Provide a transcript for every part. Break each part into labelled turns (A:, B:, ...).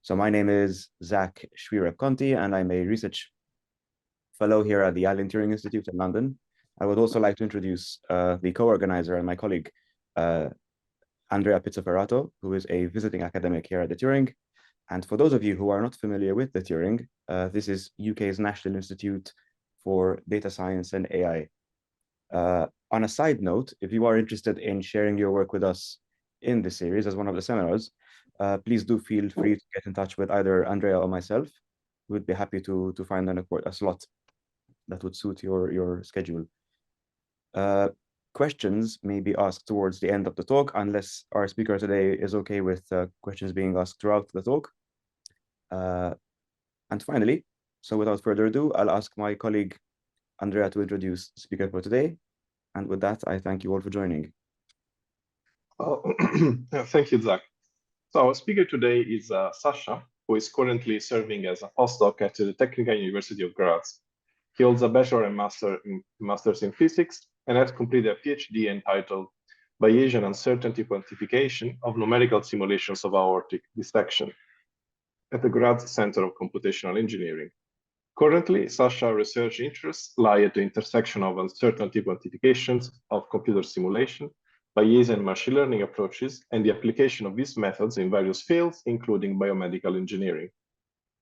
A: So my name is Zach Shwira-Conti, and I'm a research fellow here at the Alan Turing Institute in London. I would also like to introduce the co-organizer and my colleague, Andrea Pizzoferrato, who is a visiting academic here at the Turing. And for those of you who are not familiar with the Turing, this is UK's National Institute for Data Science and AI. On a side note, if you are interested in sharing your work with us in this series as one of the seminars, please do feel free to get in touch with either Andrea or myself. We'd be happy to find a slot that would suit your schedule. Questions may be asked towards the end of the talk, unless our speaker today is okay with questions being asked throughout the talk. And finally, so without further ado, I'll ask my colleague Andrea to introduce the speaker for today. And with that, I thank you all for joining.
B: Thank you, Zach. So our speaker today is Sascha, who is currently serving as a postdoc at the Technical University of Graz. He holds a bachelor and master's in physics and has completed a PhD entitled Bayesian Uncertainty Quantification of Numerical Simulations of Aortic Dissection at the Graz Center of Computational Engineering. Currently, Sascha's research interests lie at the intersection of uncertainty quantifications of computer simulation, Bayesian machine learning approaches, and the application of these methods in various fields, including biomedical engineering.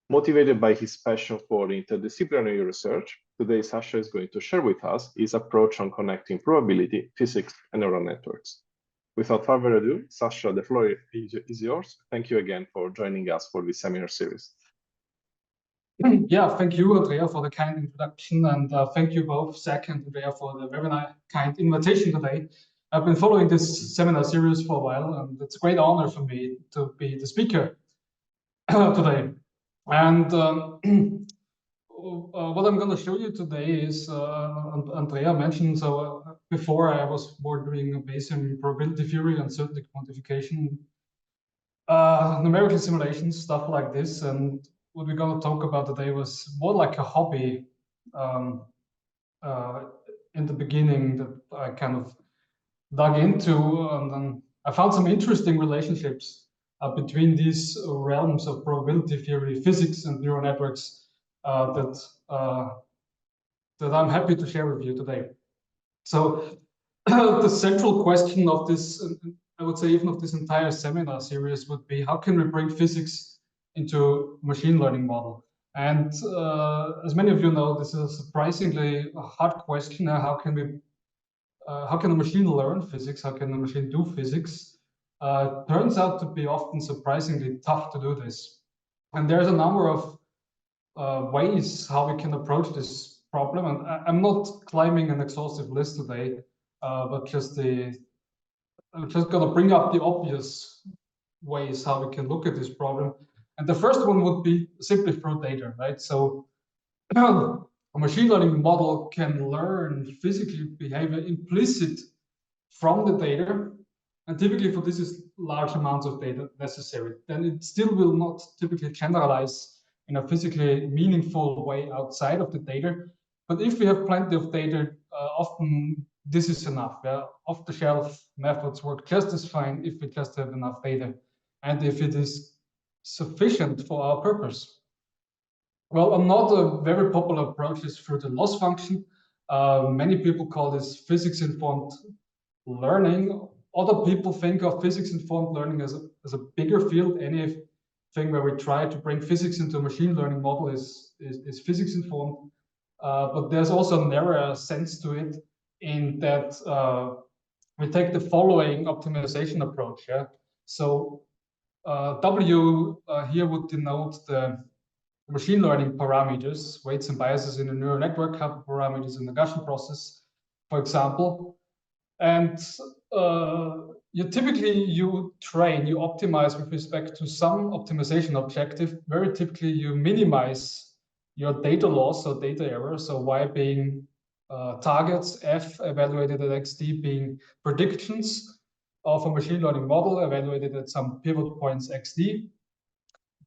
B: Motivated by his passion for interdisciplinary research, today Sascha is going to share with us his approach on connecting probability, physics, and neural networks. Without further ado, Sascha, the floor is yours. Thank you again for joining us for this seminar series.
C: Yeah, thank you, Andrea, for the kind introduction, and thank you both, Zach and Andrea, for the very kind invitation today. I've been following this seminar series for a while, and it's a great honor for me to be the speaker today. And what I'm going to show you today is, Andrea mentioned, so before I was more doing Bayesian probability theory, uncertainty quantification, numerical simulations, stuff like this, and what we're going to talk about today was more like a hobby in the beginning that I kind of dug into, and then I found some interesting relationships between these realms of probability theory, physics, and neural networks that I'm happy to share with you today. So the central question of this, I would say even of this entire seminar series, would be how can we bring physics into machine learning model? And as many of you know, this is a surprisingly hard question. How can a machine learn physics? How can a machine do physics? Turns out to be often surprisingly tough to do this. And there's a number of ways how we can approach this problem. And I'm not climbing an exhaustive list today, but I'm just going to bring up the obvious ways how we can look at this problem. And the first one would be simply through data, right? So a machine learning model can learn physical behavior implicit from the data. And typically for this is large amounts of data necessary. Then it still will not typically generalize in a physically meaningful way outside of the data. But if we have plenty of data, often this is enough. Yeah? Off-the-shelf methods work just as fine if we just have enough data and if it is sufficient for our purpose. Well, another very popular approach is through the loss function. Many people call this physics-informed learning. Other people think of physics-informed learning as a bigger field. Anything where we try to bring physics into a machine learning model is physics-informed. But there's also a narrower sense to it in that we take the following optimization approach. Yeah? So W here would denote the machine learning parameters, weights and biases in a neural network, parameters in the Gaussian process, for example. And you optimize with respect to some optimization objective. Very typically, you minimize your data loss or data error. So Y being targets, F evaluated at XD being predictions of a machine learning model evaluated at some pivot points XD.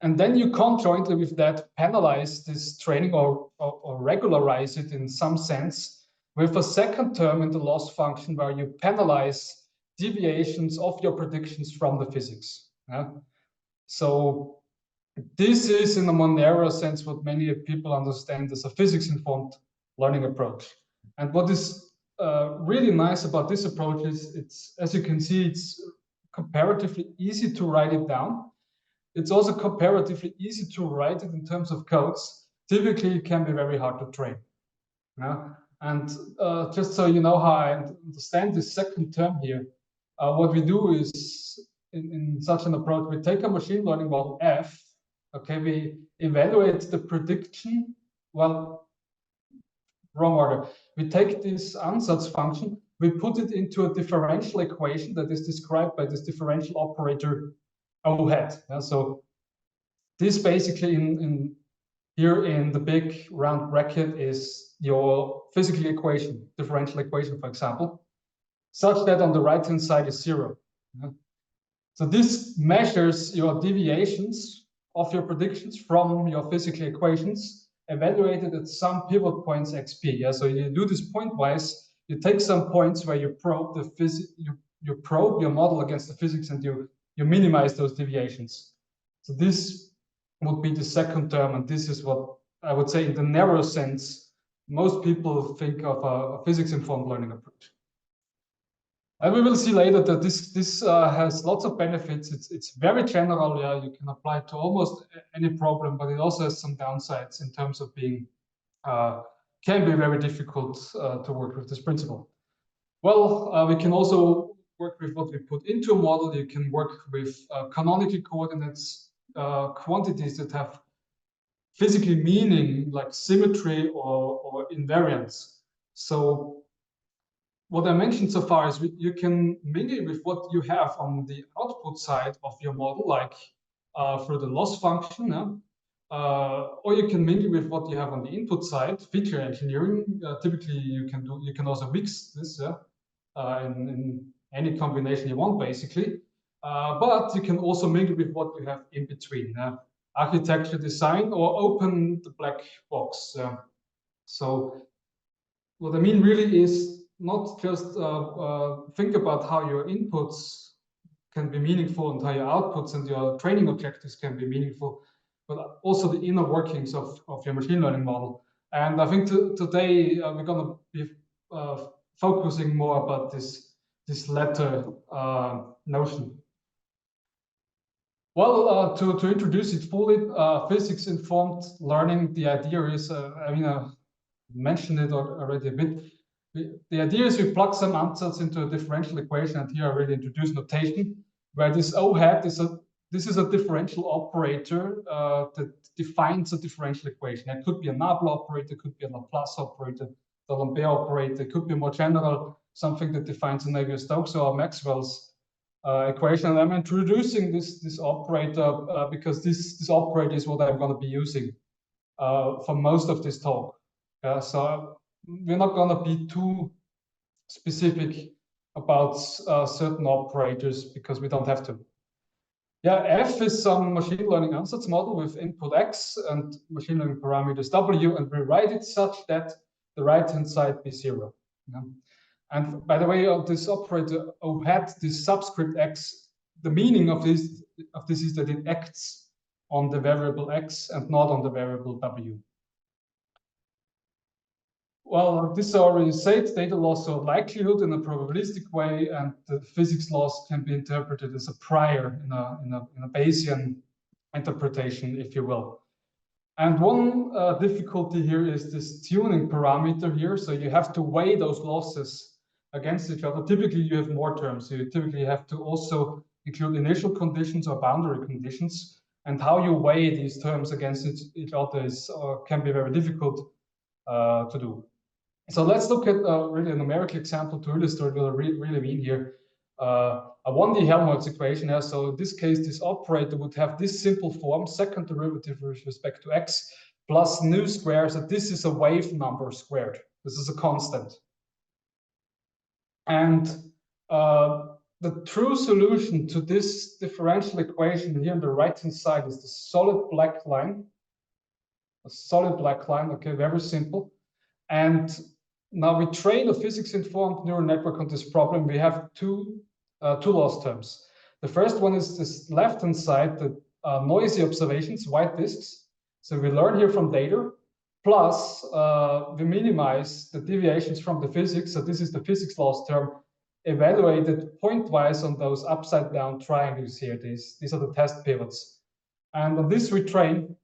C: And then you conjointly with that penalize this training or regularize it in some sense with a second term in the loss function where you penalize deviations of your predictions from the physics. Yeah? So this is, in a more narrow sense, what many people understand as a physics-informed learning approach. And what is really nice about this approach is, it's, as you can see, it's comparatively easy to write it down. It's also comparatively easy to write it in terms of codes. Typically, it can be very hard to train. Yeah? And just so you know how I understand this second term here, what we do is, in such an approach, we take a machine learning model F, okay, we evaluate the prediction, well, wrong order. We take this ansatz function, we put it into a differential equation that is described by this differential operator O hat. Yeah? So this basically here in the big round bracket is your physical equation, differential equation, for example, such that on the right-hand side is 0. Yeah? So this measures your deviations of your predictions from your physical equations evaluated at some pivot points xp. Yeah? So you do this pointwise. You take some points where you probe you probe your model against the physics, and you minimize those deviations. So this would be the second term, and this is what I would say in the narrow sense most people think of a physics-informed learning approach. And we will see later that this has lots of benefits. It's very general. Yeah, you can apply it to almost any problem, but it also has some downsides in terms of being can be very difficult to work with this principle. Well, we can also work with what we put into a model. You can work with canonical coordinates, quantities that have physically meaning, like symmetry or invariance. So what I mentioned so far is you can mingle with what you have on the output side of your model, like through the loss function, or you can mingle with what you have on the input side, feature engineering. Typically, you can also mix this in any combination you want, basically. But you can also mingle with what you have in between, architecture design, or open the black box. So what I mean really is not just think about how your inputs can be meaningful and how your outputs and your training objectives can be meaningful, but also the inner workings of your machine learning model. And I think today we're going to be focusing more about this latter notion. Well, to introduce it fully, physics-informed learning, the idea is, I mean, I mentioned it already a bit. The idea is we plug some ansatz into a differential equation, and here I already introduced notation, where this O hat is a differential operator that defines a differential equation. It could be a Nabla operator, it could be a Laplace operator, the Lambert operator, it could be more general, something that defines a Navier-Stokes or Maxwell's equation. And I'm introducing this operator because this operator is what I'm going to be using for most of this talk. So we're not going to be too specific about certain operators because we don't have to. Yeah, F is some machine learning ansatz model with input X and machine learning parameters W, and we write it such that the right-hand side be 0. Yeah. And by the way, this operator O hat, this subscript X, the meaning of this is that it acts on the variable X and not on the variable W. Well, this already said, data loss or likelihood in a probabilistic way, and the physics loss can be interpreted as a prior in a Bayesian interpretation, if you will. And one difficulty here is this tuning parameter here. So you have to weigh those losses against each other. Typically, you have more terms. So you typically have to also include initial conditions or boundary conditions. And how you weigh these terms against each other is, can be very difficult to do. So let's look at really a numerical example to illustrate what I really mean here. A 1D Helmholtz equation. Yeah? So in this case, this operator would have this simple form, second derivative with respect to x, plus nu squared. So this is a wave number squared. This is a constant. And the true solution to this differential equation here on the right-hand side is the solid black line. A solid black line, okay, very simple. And now we train a physics-informed neural network on this problem. We have two loss terms. The first one is this left-hand side that noisy observations, white disks. So we learn here from data, plus we minimize the deviations from the physics. So this is the physics loss term evaluated pointwise on those upside down triangles here. These are the test pivots. And on this we train.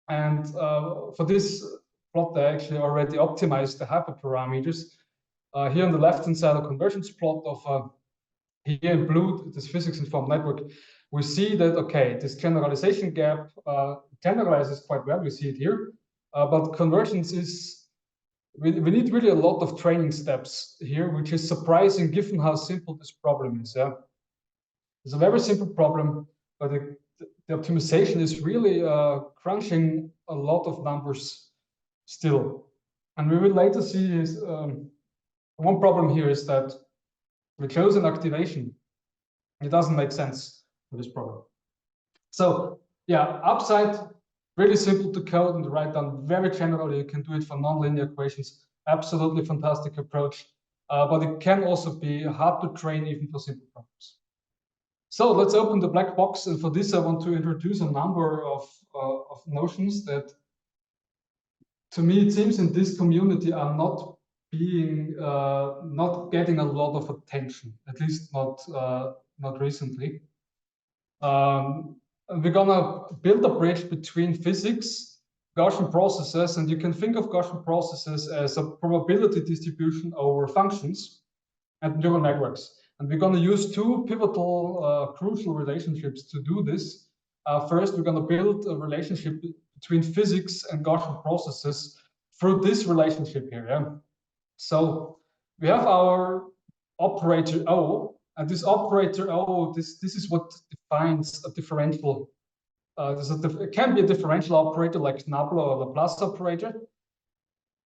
C: And for this plot, I actually already optimized the hyperparameters. Here on the left-hand side, a convergence plot of here in blue, this physics-informed network. We see that, okay, this generalization gap generalizes quite well. We see it here. But convergence is, we need really a lot of training steps here, which is surprising given how simple this problem is. Yeah? It's a very simple problem, but the optimization is really crunching a lot of numbers still. And we will later see is one problem here is that we chose an activation. It doesn't make sense for this problem. So yeah, upside, really simple to code and write down very generally. You can do it for nonlinear equations. Absolutely fantastic approach. But it can also be hard to train even for simple problems. So let's open the black box. And for this, I want to introduce a number of notions that, to me, it seems in this community are not being not getting a lot of attention, at least not recently. We're gonna build a bridge between physics, Gaussian processes, and you can think of Gaussian processes as a probability distribution over functions and neural networks. And we're gonna use two pivotal, crucial relationships to do this. First, we're gonna build a relationship between physics and Gaussian processes through this relationship here. Yeah? So we have our operator O, and this operator O, this is what defines a differential. It can be a differential operator like Nabla or Laplace operator.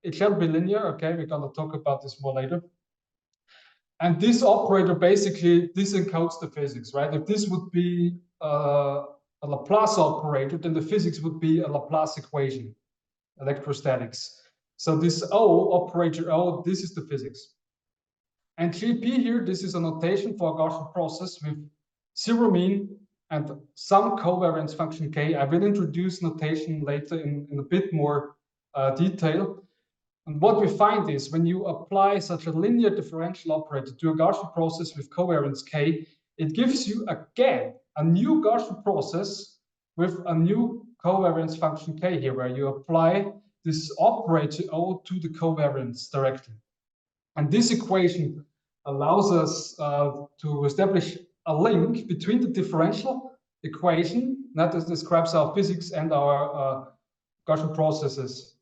C: It shall be linear. Okay, we're gonna talk about this more later. And this operator basically encodes the physics, right? If this would be a Laplace operator, then the physics would be a Laplace equation, electrostatics. So this O, operator O, this is the physics. And GP here, this is a notation for a Gaussian process with zero mean and some covariance function K. I will introduce notation later in a bit more detail. And what we find is when you apply such a linear differential operator to a Gaussian process with covariance K, it gives you again a new Gaussian process with a new covariance function K here, where you apply this operator O to the covariance directly. And this equation allows us to establish a link between the differential equation that describes our physics and our Gaussian processes.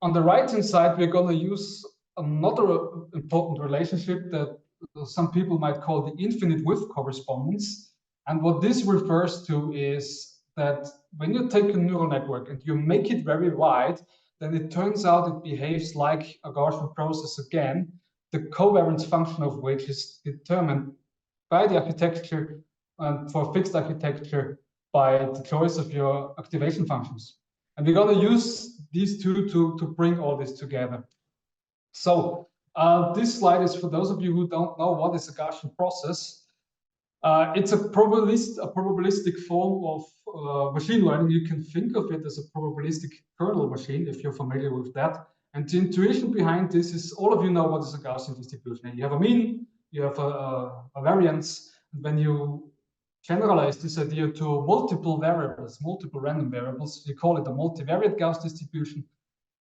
C: On the right-hand side, we're going to use another important relationship that some people might call the infinite width correspondence. And what this refers to is that when you take a neural network and you make it very wide, then it turns out it behaves like a Gaussian process again, the covariance function of which is determined by the architecture and for fixed architecture by the choice of your activation functions. And we're going to use these two to bring all this together. So this slide is for those of you who don't know what is a Gaussian process. It's a probabilistic form of machine learning. You can think of it as a probabilistic kernel machine if you're familiar with that. And the intuition behind this is all of you know what is a Gaussian distribution. You have a mean, you have a variance, and when you generalize this idea to multiple variables, multiple random variables, you call it a multivariate Gauss distribution.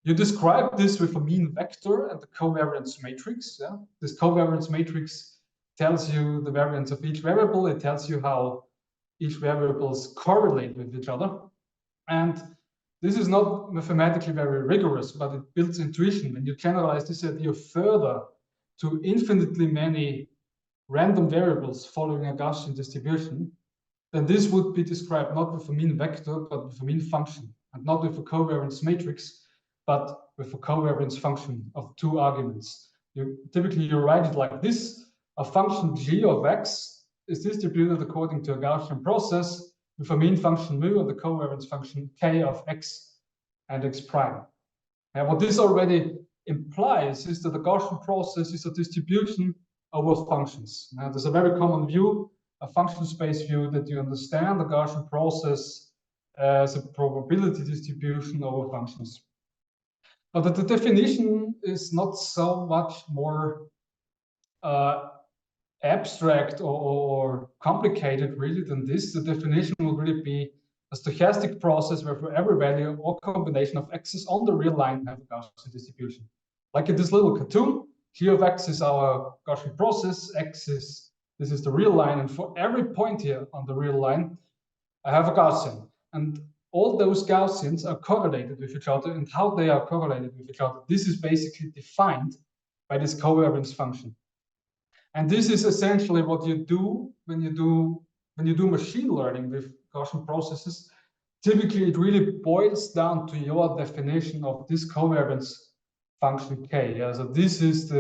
C: You describe this with a mean vector and the covariance matrix. Yeah? This covariance matrix tells you the variance of each variable. It tells you how each variables correlate with each other. And this is not mathematically very rigorous, but it builds intuition. When you generalize this idea further to infinitely many random variables following a Gaussian distribution, then this would be described not with a mean vector, but with a mean function, and not with a covariance matrix, but with a covariance function of two arguments. Typically, you write it like this. A function g of x is distributed according to a Gaussian process with a mean function mu and the covariance function k of x and x prime. And what this already implies is that the Gaussian process is a distribution over functions. Now, there's a very common view a function space view that you understand the Gaussian process as a probability distribution over functions. But the definition is not so much more abstract or complicated really than this. The definition will really be a stochastic process where for every value or combination of x's on the real line have a Gaussian distribution. Like in this little cartoon, g of x is our Gaussian process, this is the real line, and for every point here on the real line, I have a Gaussian. And all those Gaussians are correlated with each other, and how they are correlated with each other, this is basically defined by this covariance function. And this is essentially what you do when you do machine learning with Gaussian processes. Typically, it really boils down to your definition of this covariance function k. Yeah? So this is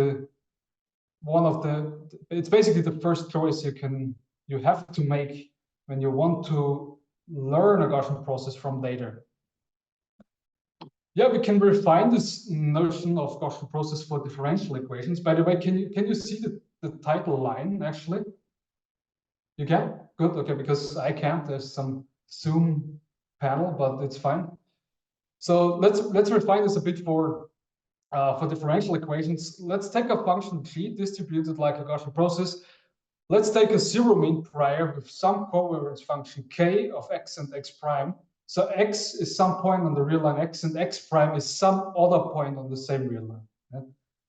C: it's basically the first choice you have to make when you want to learn a Gaussian process from data. Yeah, we can refine this notion of Gaussian process for differential equations. By the way, can you see the title line actually? You can? Good, okay, because I can't. There's some Zoom panel, but it's fine. So let's refine this a bit for differential equations. Let's take a function g distributed like a Gaussian process. Let's take a zero mean prior with some covariance function k of x and x prime. So x is some point on the real line x, and x prime is some other point on the same real line. Yeah?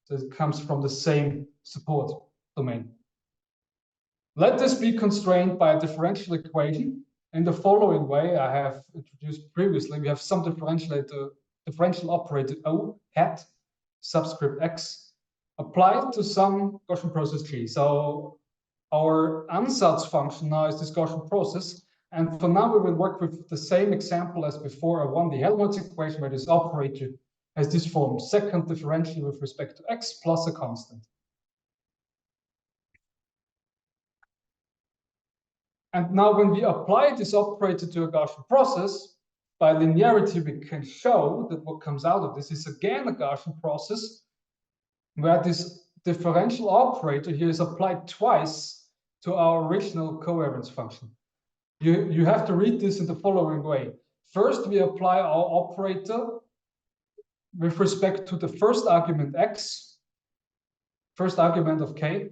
C: So it comes from the same support domain. Let this be constrained by a differential equation in the following way I have introduced previously. We have some differential operator O hat subscript x applied to some Gaussian process g. So our ansatz function now is this Gaussian process. And for now, we will work with the same example as before, a 1D Helmholtz equation where this operator has this form, second differential with respect to x plus a constant. And now when we apply this operator to a Gaussian process, by linearity, we can show that what comes out of this is again a Gaussian process where this differential operator here is applied twice to our original covariance function. You have to read this in the following way. First, we apply our operator with respect to the first argument x, first argument of k,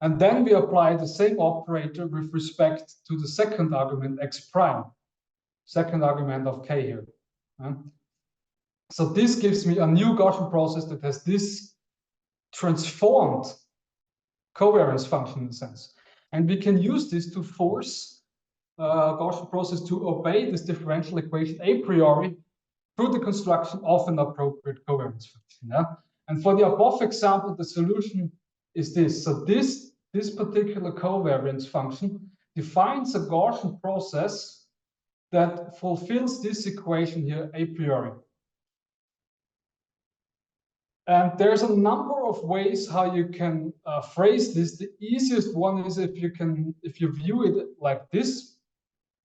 C: and then we apply the same operator with respect to the second argument x prime, second argument of k here. So this gives me a new Gaussian process that has this transformed covariance function in a sense. And we can use this to force Gaussian process to obey this differential equation a priori through the construction of an appropriate covariance function. Yeah? And for the above example, the solution is this. So this particular covariance function defines a Gaussian process that fulfills this equation here a priori. And there's a number of ways how you can phrase this. The easiest one is if you view it like this.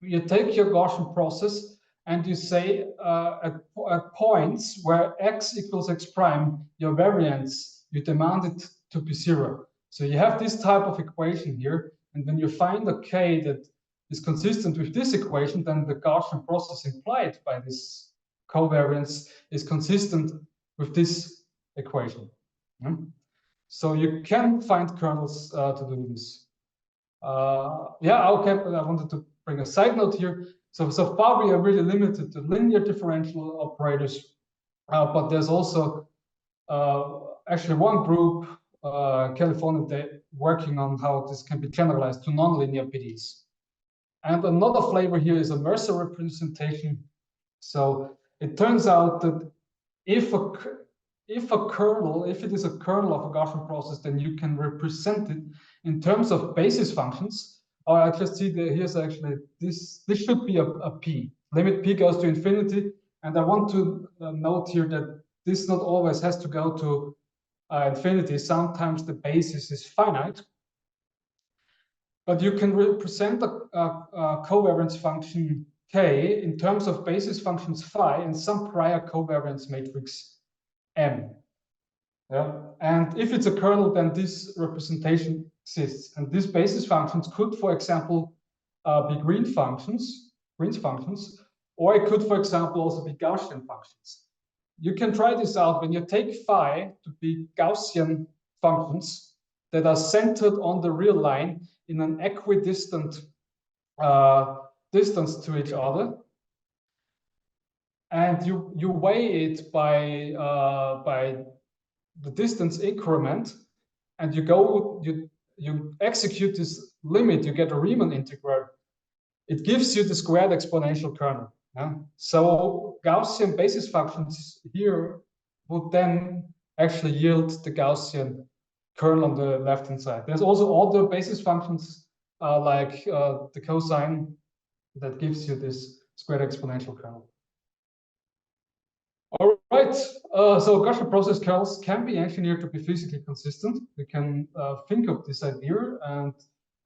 C: You take your Gaussian process and you say at points where x equals x prime, your variance, you demand it to be 0. So you have this type of equation here, and when you find a k that is consistent with this equation, then the Gaussian process implied by this covariance is consistent with this equation. So you can find kernels to do this. Yeah, okay, I wanted to bring a side note here. So far we are really limited to linear differential operators, but there's also actually one group, California, working on how this can be generalized to nonlinear PDEs. And another flavor here is a Mercer representation. So it turns out that if it is a kernel of a Gaussian process, then you can represent it in terms of basis functions. Or I just see that here's actually this should be a p. Limit p goes to infinity. And I want to note here that this not always has to go to infinity. Sometimes the basis is finite. But you can represent a covariance function k in terms of basis functions phi in some prior covariance matrix M. Yeah. And if it's a kernel, then this representation exists. And these basis functions could, for example, be Green's functions, or it could, for example, also be Gaussian functions. You can try this out when you take phi to be Gaussian functions that are centered on the real line in an equidistant distance to each other, and you weigh it by the distance increment, and you execute this limit, you get a Riemann integral. It gives you the squared exponential kernel. Yeah? So Gaussian basis functions here would then actually yield the Gaussian kernel on the left-hand side. There's also other basis functions like the cosine that gives you this squared exponential kernel. All right, so Gaussian process kernels can be engineered to be physically consistent. We can think of this idea, and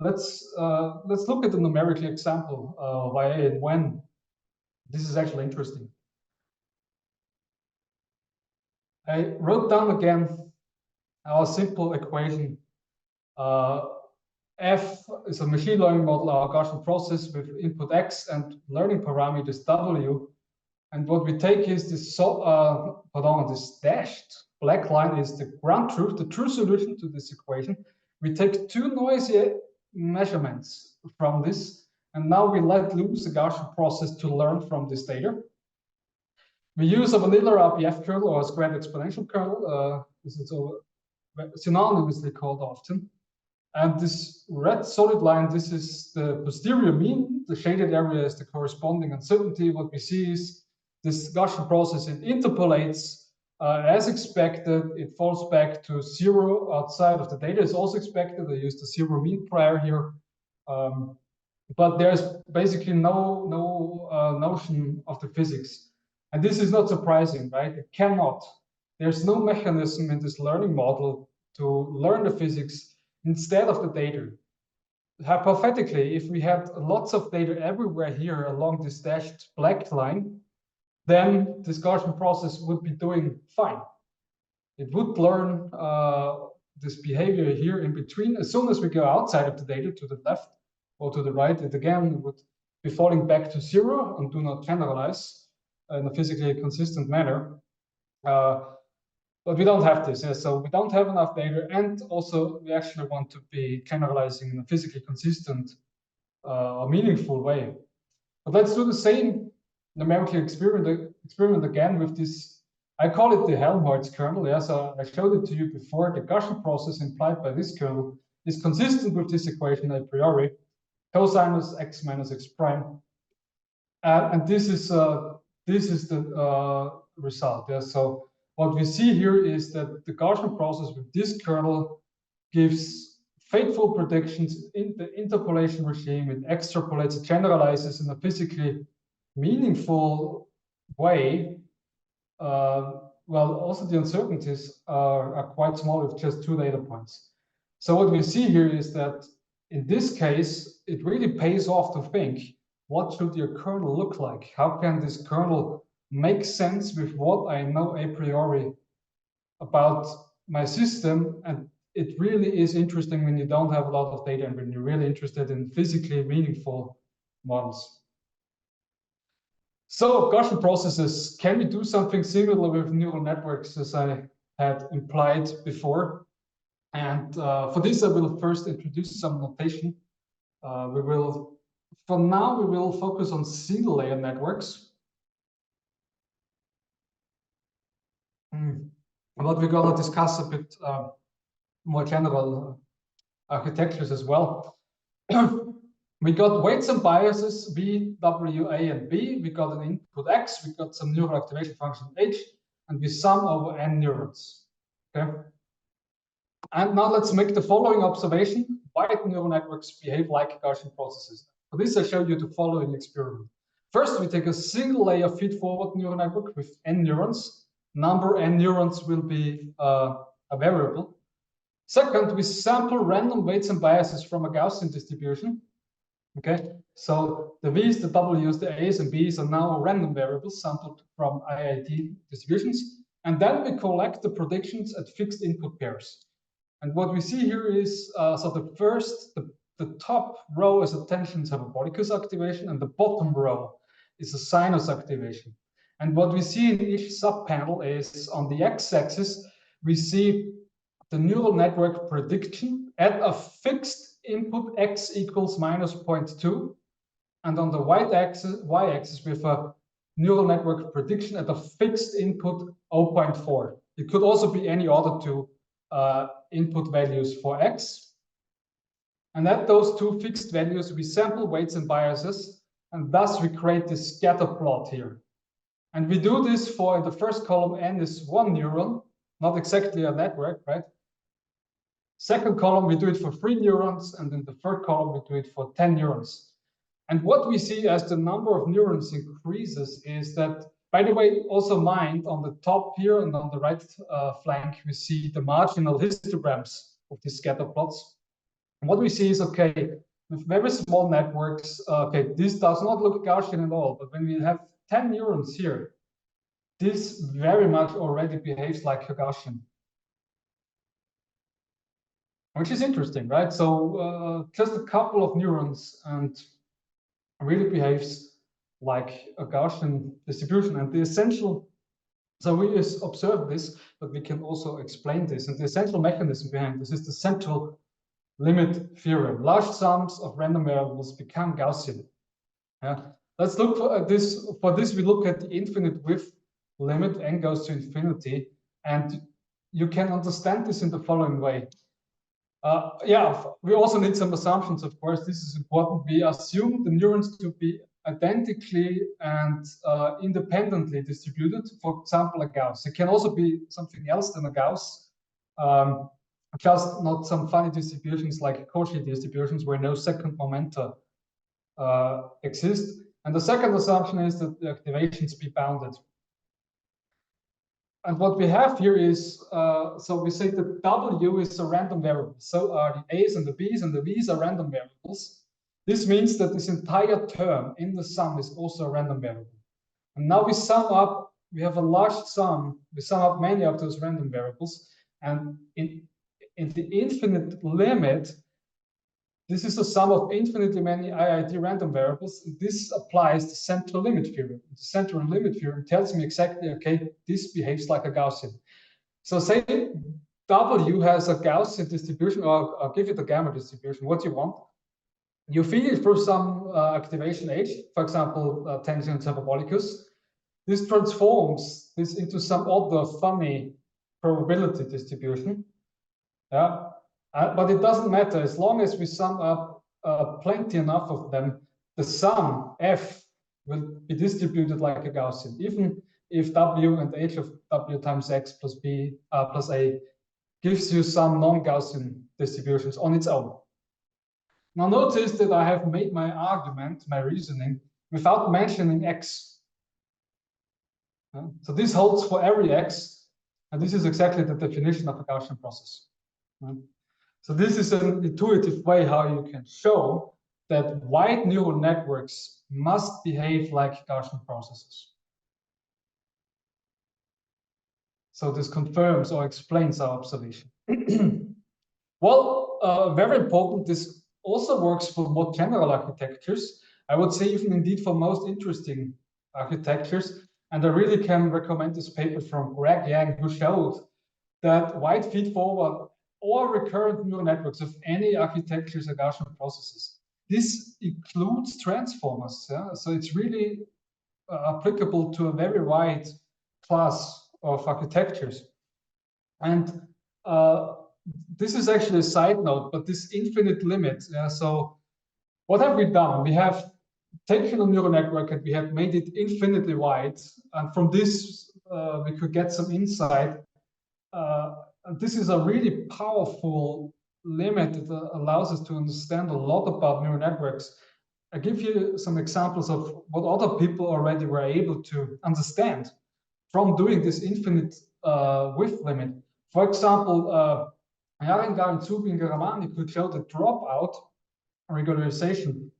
C: let's look at the numerical example, why and when. This is actually interesting. I wrote down again our simple equation. F is a machine learning model, our Gaussian process with input X and learning parameters W. And what we take is this, this dashed black line is the ground truth, the true solution to this equation. We take two noisy measurements from this, and now we let loose the Gaussian process to learn from this data. We use a vanilla RBF kernel or a squared exponential kernel. This is synonymously called often. And this red solid line, this is the posterior mean. The shaded area is the corresponding uncertainty. What we see is this Gaussian process, it interpolates as expected. It falls back to zero outside of the data. It's also expected. I used the zero mean prior here. But there's basically no notion of the physics. And this is not surprising, right? It cannot. There's no mechanism in this learning model to learn the physics instead of the data. Hypothetically, if we had lots of data everywhere here along this dashed black line, then this Gaussian process would be doing fine. It would learn this behavior here in between. As soon as we go outside of the data to the left or to the right, it again would be falling back to zero and do not generalize in a physically consistent manner. But we don't have this, so we don't have enough data, and also we actually want to be generalizing in a physically consistent or meaningful way. But let's do the same numerical experiment again with this. I call it the Helmholtz kernel. Yeah, so I showed it to you before. The Gaussian process implied by this kernel is consistent with this equation a priori, cosinus x minus x prime, and this is the result. Yeah, so what we see here is that the Gaussian process with this kernel gives faithful predictions in the interpolation regime. It extrapolates, it generalizes in a physically meaningful way. Well, also the uncertainties are quite small with just 2 data points. So what we see here is that in this case, it really pays off to think, what should your kernel look like? How can this kernel make sense with what I know a priori about my system? And it really is interesting when you don't have a lot of data and when you're really interested in physically meaningful models. So Gaussian processes, can we do something similar with neural networks, as I had implied before? And for this, I will first introduce some notation. For now, we will focus on single layer networks. But we're going to discuss a bit more general architectures as well. We got weights and biases, V, W, A, and B. We got an input X. We got some neural activation function H, and we sum over n neurons. Okay. And now let's make the following observation. Wide neural networks behave like Gaussian processes. For this, I showed you the following experiment. First, we take a single layer feed-forward neural network with n neurons. Number n neurons will be a variable. Second, we sample random weights and biases from a Gaussian distribution. Okay, so the V's, the W's, the A's, and B's are now random variables sampled from IIT distributions. And then we collect the predictions at fixed input pairs. And what we see here is, so the top row is a tension hyperbolicus activation, and the bottom row is a sinus activation. And what we see in each subpanel is on the x-axis, we see the neural network prediction at a fixed input x equals minus 0.2. And on the y-axis, we have a neural network prediction at a fixed input 0.4. It could also be any other two input values for x. And at those two fixed values, we sample weights and biases, and thus we create this scatter plot here. And we do this for, in the first column, n is one neuron, not exactly a network, right? Second column, we do it for 3 neurons, and in the third column, we do it for 10 neurons. And what we see as the number of neurons increases is that, by the way, also mind on the top here and on the right flank, we see the marginal histograms of these scatter plots. And what we see is, okay, with very small networks, okay, this does not look Gaussian at all, but when we have 10 neurons here, this very much already behaves like a Gaussian. Which is interesting, right? So just a couple of neurons and really behaves like a Gaussian distribution. And the essential, so we observe this, but we can also explain this. And the essential mechanism behind this is the central limit theorem. Large sums of random variables become Gaussian. Yeah. Let's look for this. For this, we look at the infinite width limit, n goes to infinity. And you can understand this in the following way. Yeah, we also need some assumptions, of course. This is important. We assume the neurons to be identically and independently distributed, for example, a Gauss. It can also be something else than a Gauss, just not some funny distributions like Cauchy distributions where no second momenta exist. And the second assumption is that the activations be bounded. And what we have here is, so we say that W is a random variable. So are the A's and the B's, and the V's are random variables. This means that this entire term in the sum is also a random variable. And now we sum up, we have a large sum, we sum up many of those random variables. And in the infinite limit, this is the sum of infinitely many IID random variables. This applies the central limit theorem. The central limit theorem tells me exactly, okay, this behaves like a Gaussian. So say W has a Gaussian distribution, or I'll give it a gamma distribution, what you want. You feed it through some activation H, for example, tangent hyperbolicus. This transforms this into some other funny probability distribution. Yeah. But it doesn't matter, as long as we sum up plenty enough of them, the sum F will be distributed like a Gaussian, even if W and H of W times X plus B plus A gives you some non-Gaussian distributions on its own. Now notice that I have made my argument, my reasoning, without mentioning X. So this holds for every X, and this is exactly the definition of a Gaussian process. So this is an intuitive way how you can show that wide neural networks must behave like Gaussian processes. So this confirms or explains our observation. Well, very important, this also works for more general architectures. I would say even indeed for most interesting architectures. And I really can recommend this paper from Greg Yang, who showed that wide feed-forward or recurrent neural networks of any architectures are Gaussian processes. This includes transformers. Yeah? So it's really applicable to a very wide class of architectures. And this is actually a side note, but this infinite limit. So what have we done? We have taken a neural network and we have made it infinitely wide. And from this, we could get some insight. And this is a really powerful limit that allows us to understand a lot about neural networks. I give you some examples of what other people already were able to understand from doing this infinite width limit. For example, Haringa and Zubin-Garamani could show that dropout regularization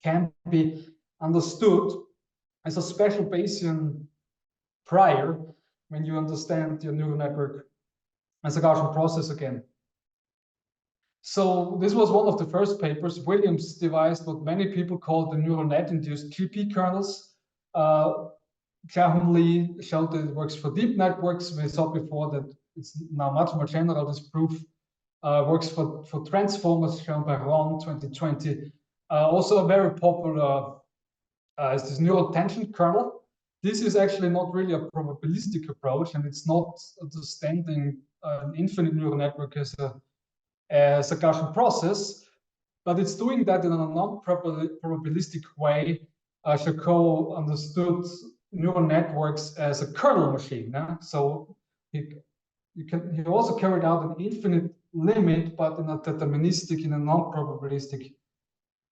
C: can be understood as a special Bayesian prior when you understand your neural network as a Gaussian process again. So this was one of the first papers. Williams devised what many people call the neural net-induced GP kernels. Jahun Lee showed that it works for deep networks. We saw before that it's now much more general. This proof works for transformers, shown by Ron 2020. Also a very popular is this neural tension kernel. This is actually not really a probabilistic approach, and it's not understanding an infinite neural network as a Gaussian process, but it's doing that in a non-probabilistic way. Charcot understood neural networks as a kernel machine. Yeah? So he also carried out an infinite limit, but in a deterministic, in a non-probabilistic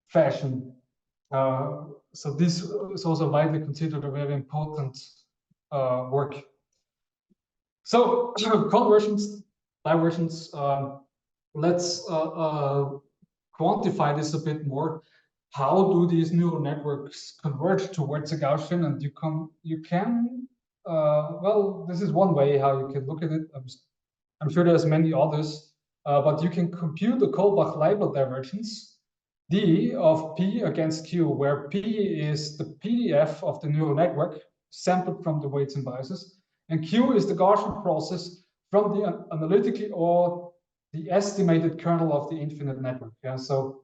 C: fashion. So this is also widely considered a very important work. So conversions, diversions. Let's quantify this a bit more. How do these neural networks converge towards a Gaussian? And you can well, this is one way how you can look at it. I'm sure there's many others, but you can compute the Kolbach-Leibler divergence D of P against Q, where P is the PDF of the neural network sampled from the weights and biases, and Q is the Gaussian process from the analytically or the estimated kernel of the infinite network. Yeah, so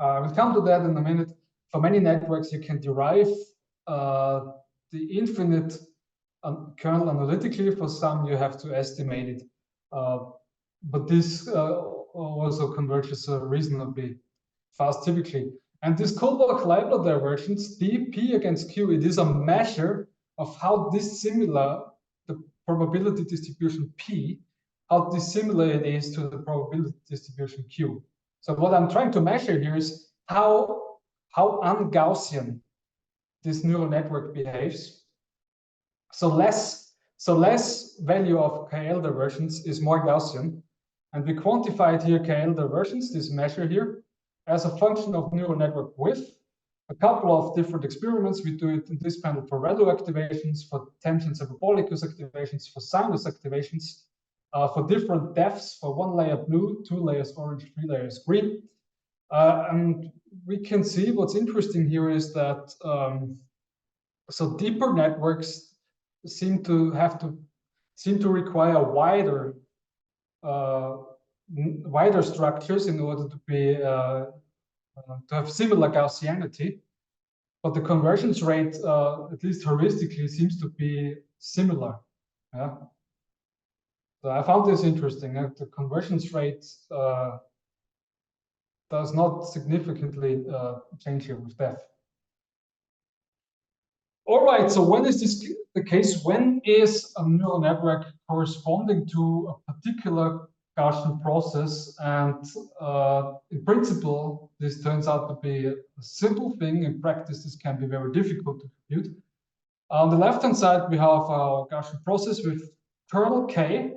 C: we'll come to that in a minute. For many networks, you can derive the infinite kernel analytically. For some, you have to estimate it. But this also converges reasonably fast typically. And this Kolbach-Leibler divergence, dP against Q, it is a measure of how dissimilar the probability distribution P, how dissimilar it is to the probability distribution Q. So what I'm trying to measure here is how un-Gaussian this neural network behaves. So less value of KL divergence is more Gaussian. And we quantified here KL divergence, this measure here, as a function of neural network width. A couple of different experiments. We do it in this panel for ReLU activations, for tangents and hyperbolicus activations, for sinus activations, for different depths, for 1 layer blue, 2 layers orange, 3 layers green. And we can see what's interesting here is that so deeper networks seem to require wider structures in order to be to have similar Gaussianity, but the convergence rate, at least heuristically, seems to be similar. Yeah. So I found this interesting. The convergence rate does not significantly change here with depth. All right, so when is this the case? When is a neural network corresponding to a particular Gaussian process? And in principle, this turns out to be a simple thing. In practice, this can be very difficult to compute. On the left-hand side, we have our Gaussian process with kernel K.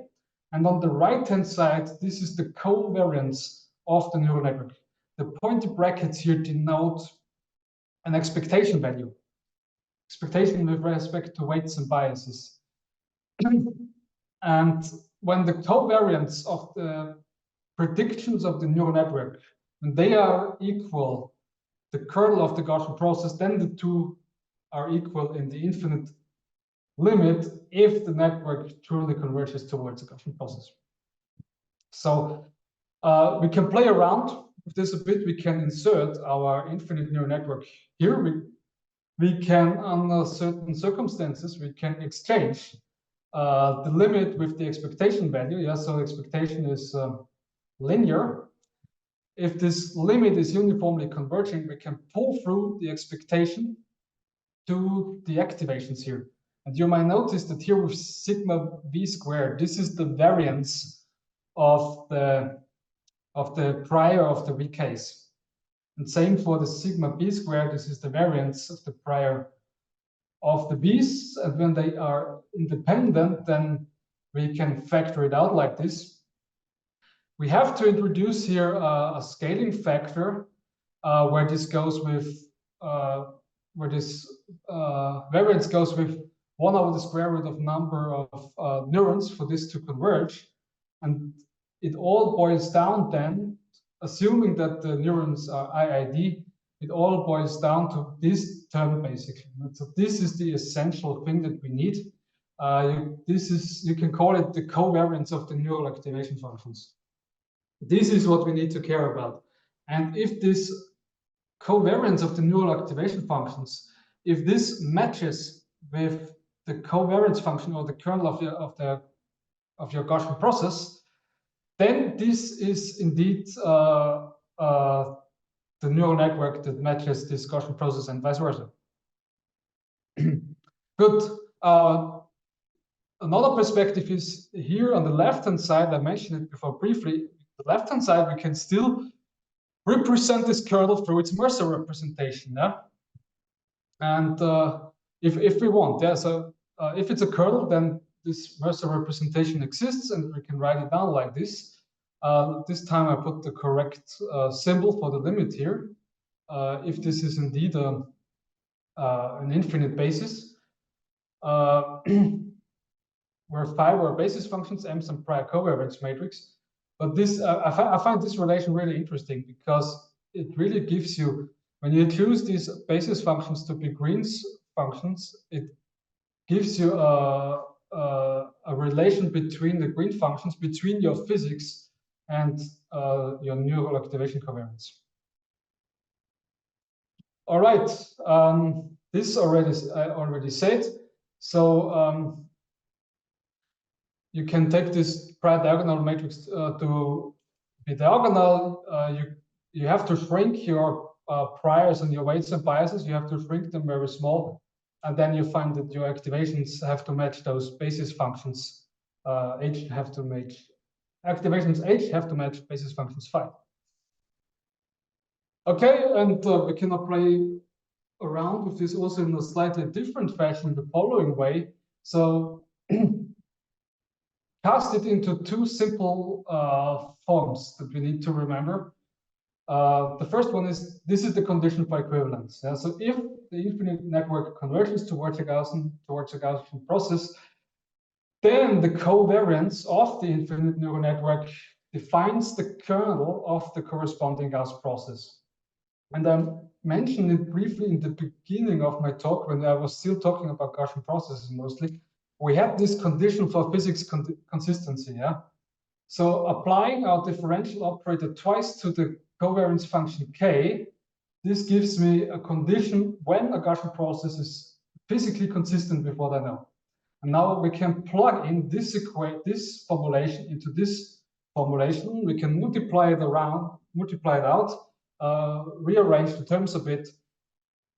C: And on the right-hand side, this is the covariance of the neural network. The pointy brackets here denote an expectation value. Expectation with respect to weights and biases. And when the covariance of the predictions of the neural network, when they are equal, the kernel of the Gaussian process, then the two are equal in the infinite limit if the network truly converges towards a Gaussian process. So we can play around with this a bit. We can insert our infinite neural network here. We can, under certain circumstances, we can exchange the limit with the expectation value. Yeah, so expectation is linear. If this limit is uniformly converging, we can pull through the expectation to the activations here. And you might notice that here with sigma v squared, this is the variance of the prior of the VKs. And same for the sigma b squared, this is the variance of the prior of the b's. And when they are independent, then we can factor it out like this. We have to introduce here a scaling factor where this goes with, where this variance goes with 1 over the square root of number of neurons for this to converge. And it all boils down then assuming that the neurons are IID, it all boils down to this term basically. So this is the essential thing that we need. You can call it the covariance of the neural activation functions. This is what we need to care about. And if this covariance of the neural activation functions, if this matches with the covariance function or the kernel of your Gaussian process, then this is indeed the neural network that matches this Gaussian process and vice versa. Good. Another perspective is here on the left-hand side. I mentioned it before briefly. The left-hand side, we can still represent this kernel through its Mercer representation. Yeah? And if we want, yeah. So if it's a kernel, then this Mercer representation exists, and we can write it down like this. This time I put the correct symbol for the limit here. If this is indeed an infinite basis, where phi were basis functions, m some prior covariance matrix. But this I find this relation really interesting because it really gives you, when you choose these basis functions to be Green's functions, it gives you a relation between the Green functions, between your physics and your neural activation covariance. All right, this I already said. So you can take this prior diagonal matrix to be diagonal. You have to shrink your priors and your weights and biases. You have to shrink them very small, and then you find that your activations have to match those basis functions. H have to match activations. H have to match basis functions phi. Okay, and we can play around with this also in a slightly different fashion, the following way. So cast it into two simple forms that we need to remember. The first one is, this is the condition for equivalence. Yeah? So if the infinite network converges towards a Gaussian process, then the covariance of the infinite neural network defines the kernel of the corresponding Gauss process. And I mentioned it briefly in the beginning of my talk when I was still talking about Gaussian processes mostly. We have this condition for physics consistency. Yeah. So applying our differential operator twice to the covariance function k, this gives me a condition when a Gaussian process is physically consistent with what I know. And now we can plug in this formulation into this formulation. We can multiply it out, rearrange the terms a bit,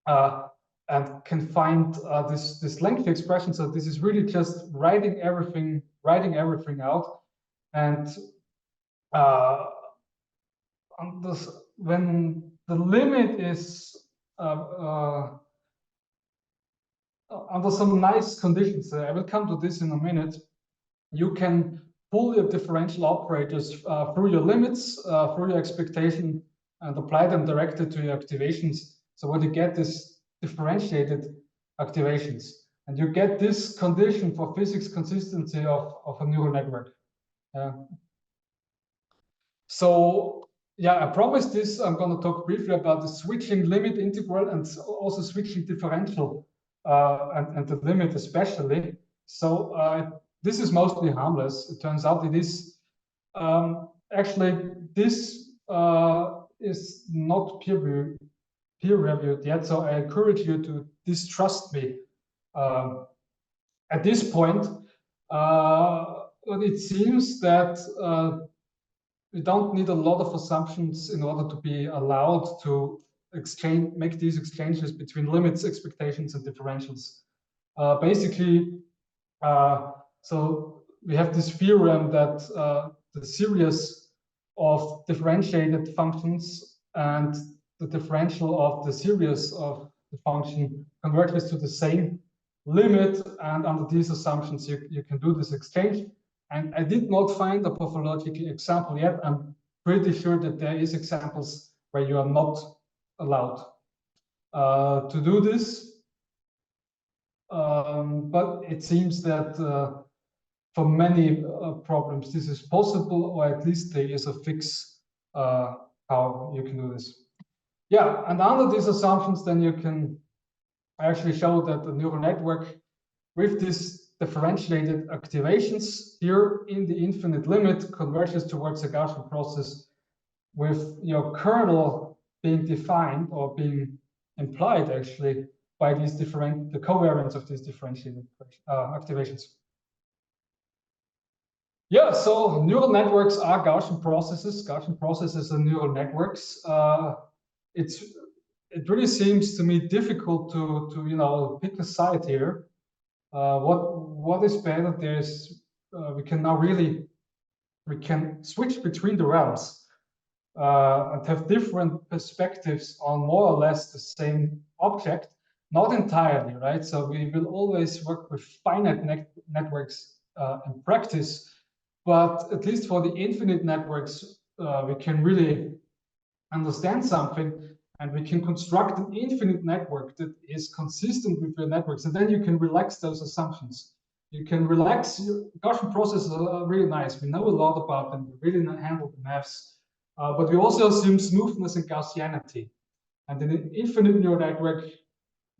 C: and can find this lengthy expression. So this is really just writing everything out. And when the limit is under some nice conditions, I will come to this in a minute, you can pull your differential operators through your limits, through your expectation, and apply them directly to your activations. So what you get is differentiated activations. And you get this condition for physics consistency of a neural network. So yeah, I promised this. I'm going to talk briefly about the switching limit integral and also switching differential and the limit especially. So this is mostly harmless. It turns out it is. Actually, this is not peer reviewed yet. So I encourage you to distrust me at this point. But it seems that we don't need a lot of assumptions in order to be allowed to make these exchanges between limits, expectations, and differentials. Basically, so we have this theorem that the series of differentiated functions and the differential of the series of the function converges to the same limit, and under these assumptions you can do this exchange. And I did not find a pathological example yet. I'm pretty sure that there is examples where you are not allowed to do this. But it seems that for many problems this is possible, or at least there is a fix how you can do this. Yeah, and under these assumptions, then you can actually show that the neural network with these differentiated activations here in the infinite limit converges towards a Gaussian process with your kernel being defined or being implied actually by these the covariance of these differentiated activations. Yeah, so neural networks are Gaussian processes. Gaussian processes are neural networks. It really seems to me difficult to pick a side here. What is better? We can switch between the realms and have different perspectives on more or less the same object, not entirely, right? So we will always work with finite networks in practice, but at least for the infinite networks, we can really understand something, and we can construct an infinite network that is consistent with your networks, and then you can relax those assumptions. You can relax. Gaussian processes are really nice. We know a lot about them. We really handle the maths, but we also assume smoothness and Gaussianity. And in an infinite neural network,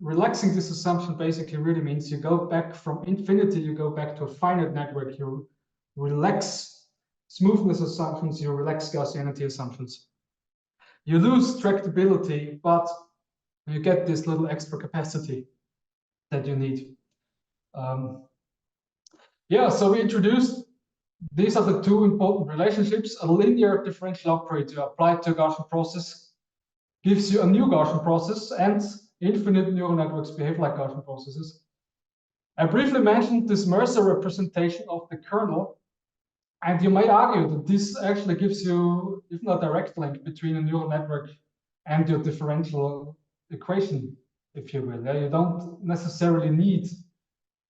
C: relaxing this assumption basically really means you go back from infinity, you go back to a finite network. You relax smoothness assumptions, you relax Gaussianity assumptions. You lose tractability, but you get this little extra capacity that you need. Yeah, so we introduced, these are the two important relationships. A linear differential operator applied to a Gaussian process gives you a new Gaussian process, and infinite neural networks behave like Gaussian processes. I briefly mentioned this Mercer representation of the kernel, and you might argue that this actually gives you, if not a direct link between a neural network and your differential equation, if you will. You don't necessarily need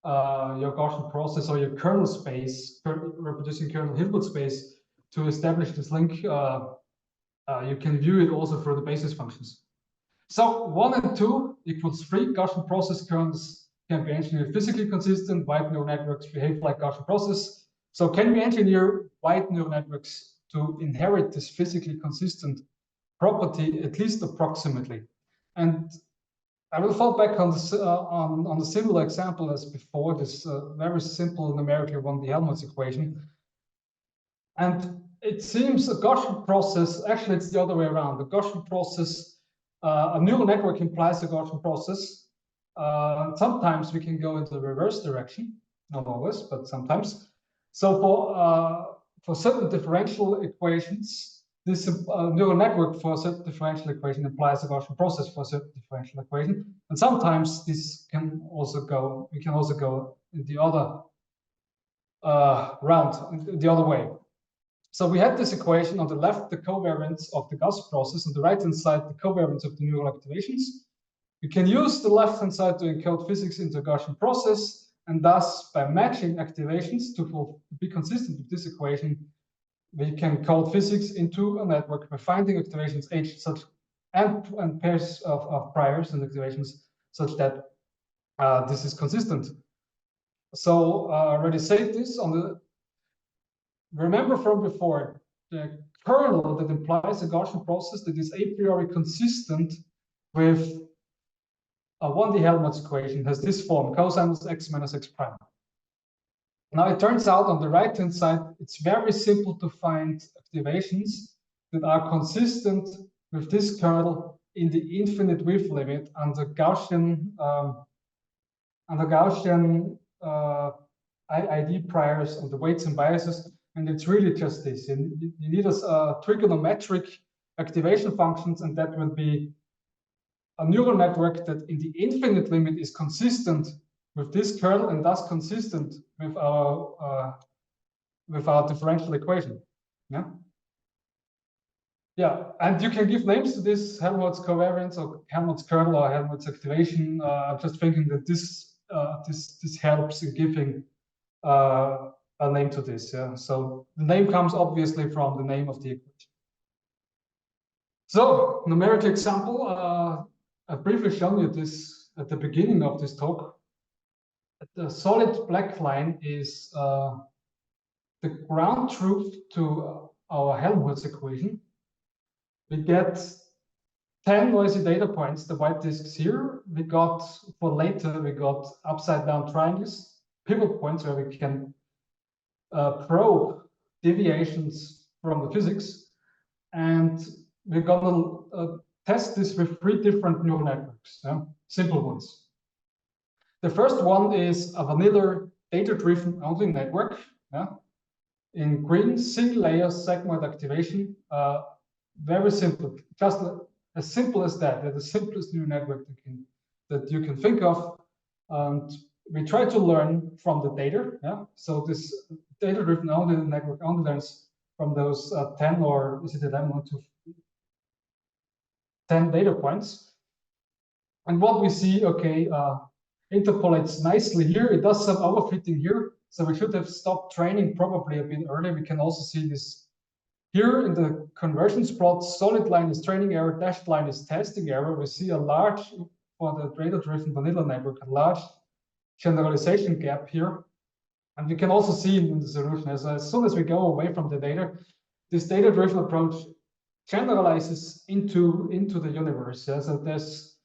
C: your Gaussian process or your kernel space, reproducing kernel Hilbert space, to establish this link. You can view it also through the basis functions. So 1 and 2 equals 3. Gaussian process kernels can be engineered physically consistent. Wide neural networks behave like Gaussian process. So can we engineer wide neural networks to inherit this physically consistent property, at least approximately? And I will fall back on the similar example as before, this very simple numerically one, the Helmholtz equation. And it seems a Gaussian process, actually it's the other way around. The Gaussian process, a neural network implies a Gaussian process. Sometimes we can go into the reverse direction, not always, but sometimes. So for certain differential equations, this neural network for a certain differential equation implies a Gaussian process for a certain differential equation. And sometimes this can also go, we can also go in the other round, the other way. So we had this equation on the left, the covariance of the Gauss process, on the right-hand side, the covariance of the neural activations. We can use the left-hand side to encode physics into a Gaussian process, and thus, by matching activations to be consistent with this equation, we can code physics into a network by finding activations H such and pairs of priors and activations such that this is consistent. So I already said this on the. Remember from before, the kernel that implies a Gaussian process that is a priori consistent with a 1D Helmholtz equation has this form, cosine x minus x prime. Now it turns out on the right-hand side, it's very simple to find activations that are consistent with this kernel in the infinite width limit under Gaussian ID priors on the weights and biases. And it's really just this. You need a trigonometric activation functions, and that will be a neural network that in the infinite limit is consistent with this kernel and thus consistent with our differential equation. Yeah. Yeah, and you can give names to this Helmholtz covariance or Helmholtz kernel or Helmholtz activation. I'm just thinking that this helps in giving a name to this. Yeah, so the name comes obviously from the name of the equation. So numerical example. I've briefly shown you this at the beginning of this talk. The solid black line is the ground truth to our Helmholtz equation. we get 10 noisy data points, the white disks here. We got, for later, we got upside down triangles, pivot points where we can probe deviations from the physics. And we're gonna test this with 3 different neural networks, simple ones. The first one is a vanilla data-driven only network. In green, single layer sigmoid activation, very simple, just as simple as that. They're the simplest neural network that you can think of. And we try to learn from the data. So this data-driven only network only learns from those 10 or is it 11 to 10 data points. And what we see, okay, interpolates nicely here. It does some overfitting here. So we should have stopped training probably a bit earlier. We can also see this here in the convergence plot. Solid line is training error, dashed line is testing error. We see a large, for the data-driven vanilla network, a large generalization gap here. And we can also see in the solution, as soon as we go away from the data, this data-driven approach generalizes into the universe. So there's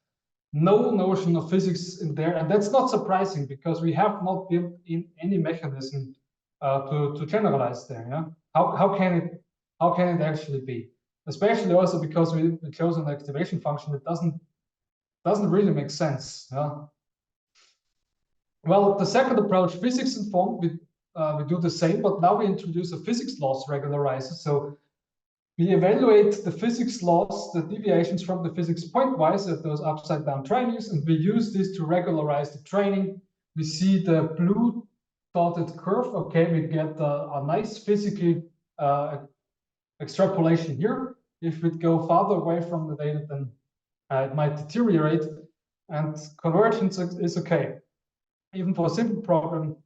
C: no notion of physics in there, and that's not surprising because we have not built in any mechanism to generalize there. How can it actually be? Especially also because we chose an activation function that doesn't really make sense. Well, the second approach, physics informed, we do the same, but now we introduce a physics loss regularizer. So we evaluate the physics laws, the deviations from the physics pointwise at those upside down triangles, and we use this to regularize the training. We see the blue dotted curve. Okay, we get a nice physical extrapolation here. If we go farther away from the data, then it might deteriorate, and convergence is okay. Even for a simple problem,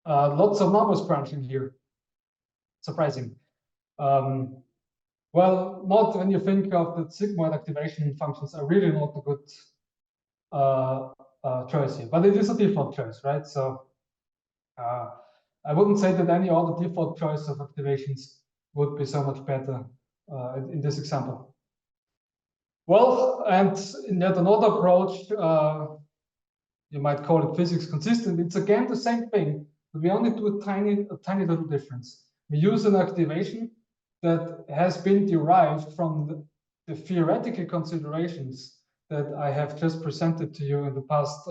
C: lots of numbers crunching here. Surprising. Well, not when you think of the sigmoid activation functions are really not a good choice here, but it is a default choice, right? So I wouldn't say that any other default choice of activations would be so much better in this example. Well, and in yet another approach, you might call it physics consistent. It's again the same thing, but we only do a tiny little difference. We use an activation that has been derived from the theoretical considerations that I have just presented to you in the past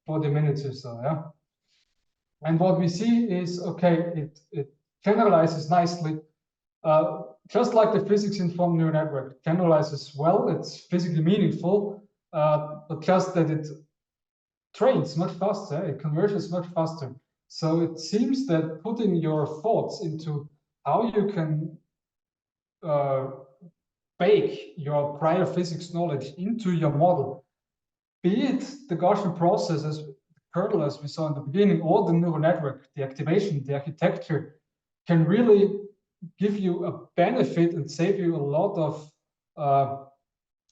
C: 40 minutes or so. And what we see is, okay, it generalizes nicely, just like the physics-informed neural network generalizes well. It's physically meaningful, but just that it trains much faster, it converges much faster. So it seems that putting your thoughts into how you can bake your prior physics knowledge into your model, be it the Gaussian process as kernel as we saw in the beginning, or the neural network, the activation, the architecture, can really give you a benefit and save you a lot of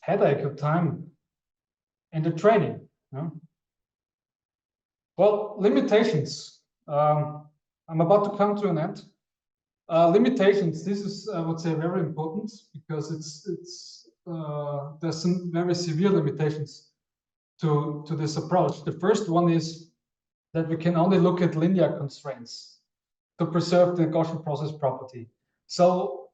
C: headache of time in the training. Well, limitations. I'm about to come to an end. Limitations. This is, I would say, very important because there's some very severe limitations to this approach. The first one is that we can only look at linear constraints to preserve the Gaussian process property. So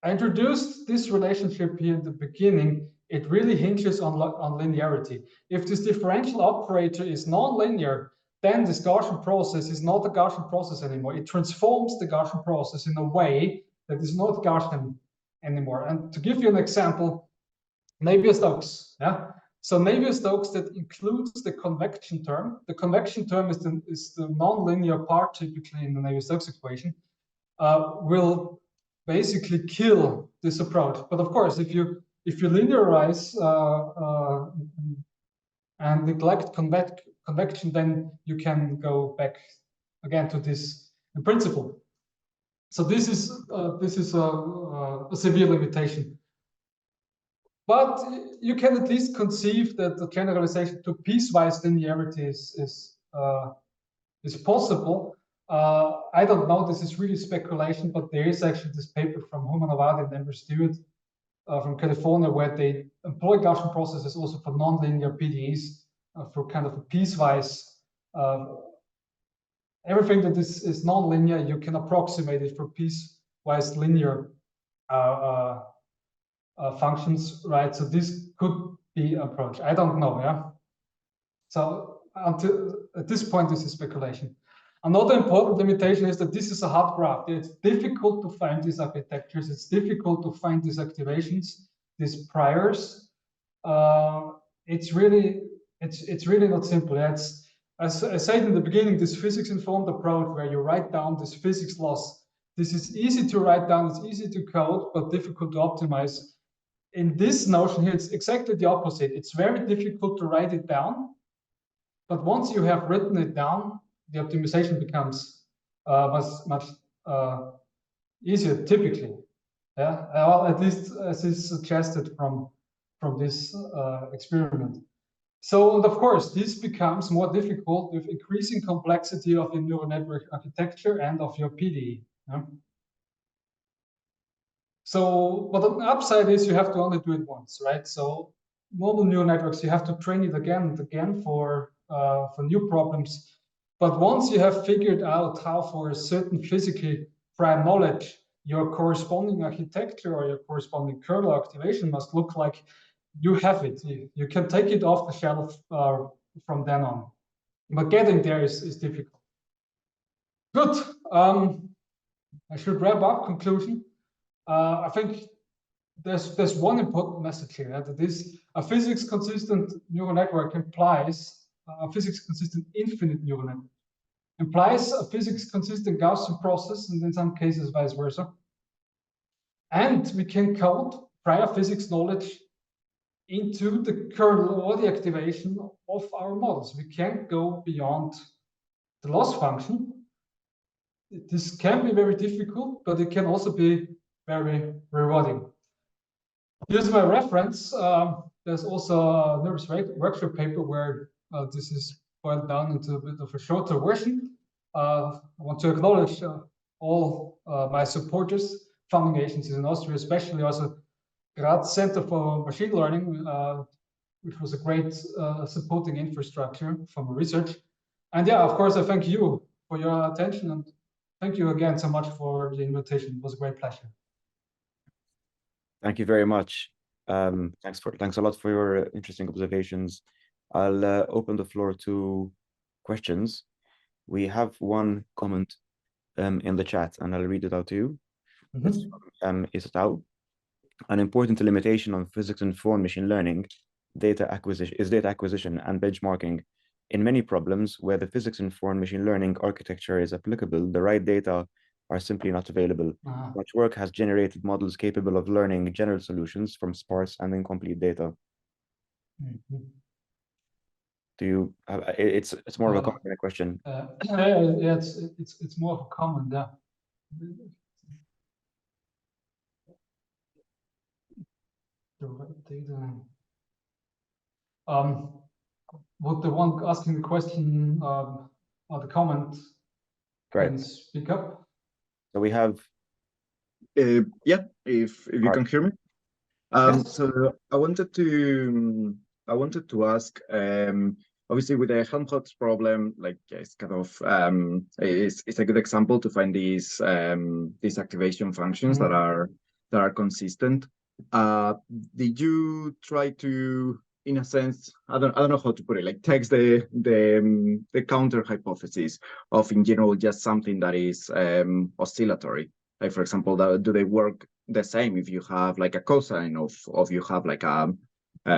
C: I introduced this relationship here in the beginning. It really hinges on linearity. If this differential operator is non-linear, then this Gaussian process is not a Gaussian process anymore. It transforms the Gaussian process in a way that is not Gaussian anymore. And to give you an example, Navier-Stokes. So Navier-Stokes that includes the convection term. The convection term is the nonlinear part typically in the Navier-Stokes equation. Will basically kill this approach. But of course, if you linearize and neglect convection, then you can go back again to this in principle. So this is a severe limitation. But you can at least conceive that the generalization to piecewise linearity is possible. I don't know, this is really speculation, but there is actually this paper from Humanawadi and Amber Stewart from California, where they employ Gaussian processes also for nonlinear PDEs for kind of a piecewise. Everything that is nonlinear, you can approximate it for piecewise linear functions, right? So this could be approach. I don't know, yeah. So until at this point, this is speculation. Another important limitation is that this is a hard graph. It's difficult to find these architectures. It's difficult to find these activations, these priors. It's really not simple. It's, as I said in the beginning, this physics-informed approach where you write down this physics laws. This is easy to write down. It's easy to code, but difficult to optimize. In this notion here, it's exactly the opposite. It's very difficult to write it down, but once you have written it down, the optimization becomes much easier typically. Yeah, well, at least as is suggested from this experiment. So, and of course, this becomes more difficult with increasing complexity of your neural network architecture and of your PDE. Yeah? So, but the upside is you have to only do it once, right? So, normal neural networks, you have to train it again and again for new problems. But once you have figured out how, for a certain physically prime knowledge, your corresponding architecture or your corresponding kernel activation must look like, you have it. You can take it off the shelf from then on. But getting there is difficult. Good. I should wrap up. Conclusion. I think there's one important message here, that is a physics-consistent neural network implies a physics-consistent infinite neural network. Implies a physics-consistent Gaussian process, and in some cases vice versa. And we can code prior physics knowledge into the kernel or the activation of our models. We can't go beyond the loss function. This can be very difficult, but it can also be very rewarding. Here's my reference. There's also a nervous workshop paper where this is boiled down into a bit of a shorter version. I want to acknowledge all my supporters, funding agencies in Austria, especially also Graz Center for Machine Learning, which was a great supporting infrastructure for my research. And yeah, of course, I thank you for your attention, and thank you again so much for the invitation. It was a great pleasure.
A: Thank you very much. Thanks a lot for your interesting observations. I'll open the floor to questions. We have one comment in the chat, and I'll read it out to you. It's from Isatau. An important limitation on physics-informed machine learning data acquisition and benchmarking. In many problems where the physics-informed machine learning architecture is applicable, the right data are simply not available. Much work has generated models capable of learning general solutions from sparse and incomplete data. Do you? It's more of a comment than a question.
C: Yeah, it's more of a comment. Yeah. The right data. Would the one asking the question or the comment can speak up?
A: So we have.
D: Yeah, if you can hear me.
C: Yes.
D: So I wanted to ask. Obviously, with the Helmholtz problem, like it's kind of it's a good example to find these activation functions that are consistent. Did you try to, in a sense, I don't know how to put it, like text the counter hypothesis of, in general, just something that is oscillatory? Like, for example, do they work the same if you have like a cosine of you have like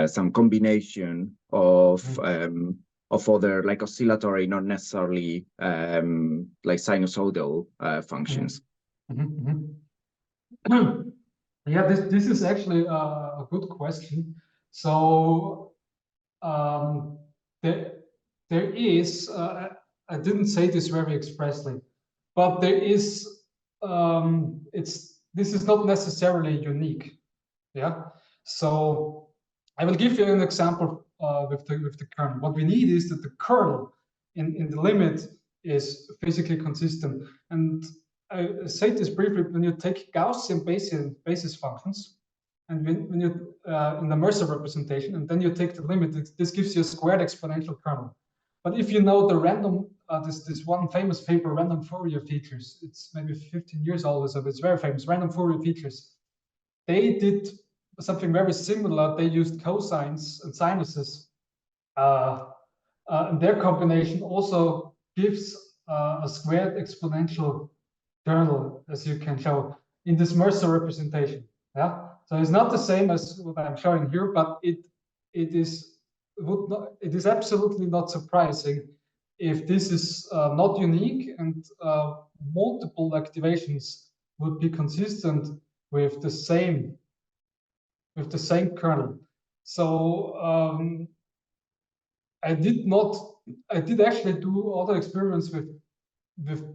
D: some combination of other like oscillatory, not necessarily like sinusoidal functions?
C: Yeah, this is actually a good question. So there is, I didn't say this very expressly, but there is, this is not necessarily unique. Yeah. So I will give you an example with the kernel. What we need is that the kernel in the limit is physically consistent. And I say this briefly: when you take Gaussian basis functions, and when you in the Mercer representation, and then you take the limit, this gives you a squared exponential kernel. But if you know the random, this one famous paper, random Fourier features, it's maybe 15 years old, so it's very famous, random Fourier features. They did something very similar. They used cosines and sinuses. And their combination also gives a squared exponential kernel, as you can show in this Mercer representation. Yeah, so it's not the same as what I'm showing here, but it is absolutely not surprising if this is not unique, and multiple activations would be consistent with the same kernel. So I did actually do other experiments with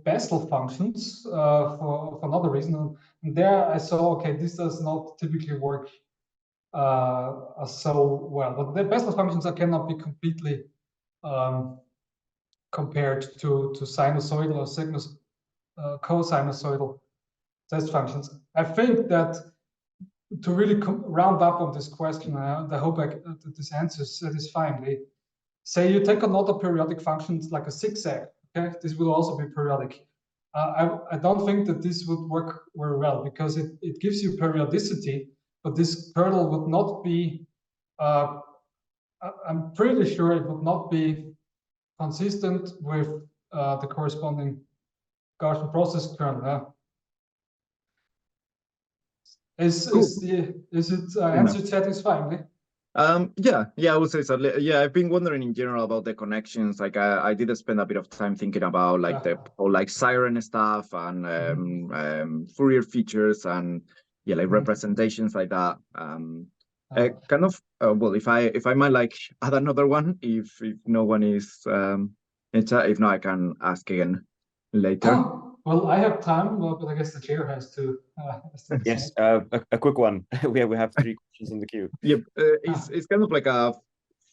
C: Bessel functions for another reason, and there I saw, okay, this does not typically work so well. But the Bessel functions cannot be completely compared to sinusoidal or cosinusoidal test functions. I think that to really round up on this question, I hope that this answers satisfyingly. Say you take another periodic function like a zigzag. Okay, this will also be periodic. I don't think that this would work very well, because it gives you periodicity, but this kernel would not be, I'm pretty sure it would not be consistent with the corresponding Gaussian process kernel. Is it answered satisfyingly?
D: Yeah, I would say so. Yeah, I've been wondering in general about the connections. Like I did spend a bit of time thinking about like the whole like siren stuff and Fourier features and like representations like that. Kind of well, if I might like add another one, if no one is if not, I can ask again later.
C: Well, I have time, but I guess the chair has to.
A: Yes, a quick one. we have 3 questions in the queue.
D: Yeah, it's kind of like a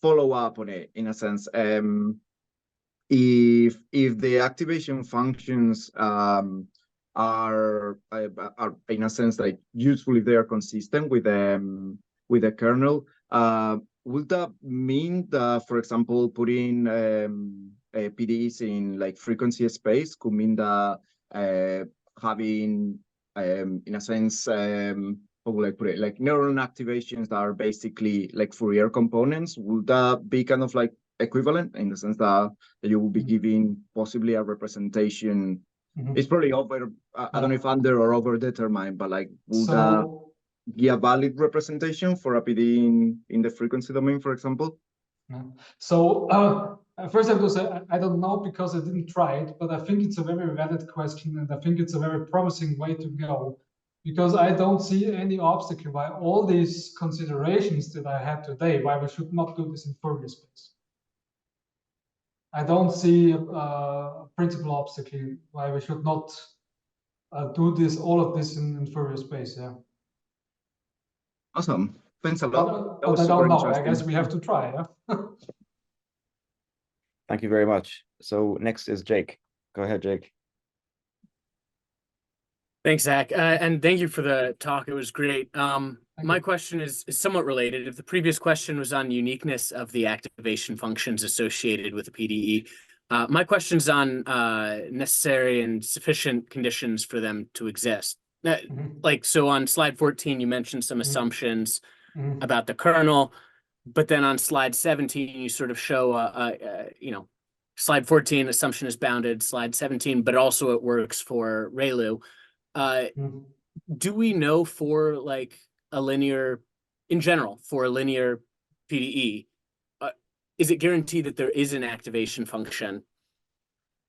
D: follow-up on it in a sense. If the activation functions are in a sense like useful if they are consistent with the kernel, would that mean that, for example, putting PDEs in like frequency space could mean that having in a sense how would I put it, like neuron activations that are basically like Fourier components, would that be kind of like equivalent in the sense that you will be giving possibly a representation? It's probably over, I don't know if under or over determined, but like would that be a valid representation for a PD in the frequency domain, for example?
C: So first I have to say I don't know, because I didn't try it, but I think it's a very valid question, and I think it's a very promising way to go, because I don't see any obstacle why all these considerations that I had today, why we should not do this in Fourier space. I don't see a principal obstacle why we should not do all of this in Fourier space. Yeah.
D: Awesome. Thanks a lot.
C: But I don't know. I guess we have to try. Yeah.
A: Thank you very much. So next is Jake. Go ahead, Jake.
E: Thanks, Zach. And thank you for the talk. It was great. My question is somewhat related. If the previous question was on uniqueness of the activation functions associated with a PDE, my question's on necessary and sufficient conditions for them to exist. Like, so on slide 14, you mentioned some assumptions about the kernel, but then on slide 17, you sort of show, slide 14, assumption is bounded, slide 17, but also it works for ReLU. Do we know for like a linear, in general, for a linear PDE, is it guaranteed that there is an activation function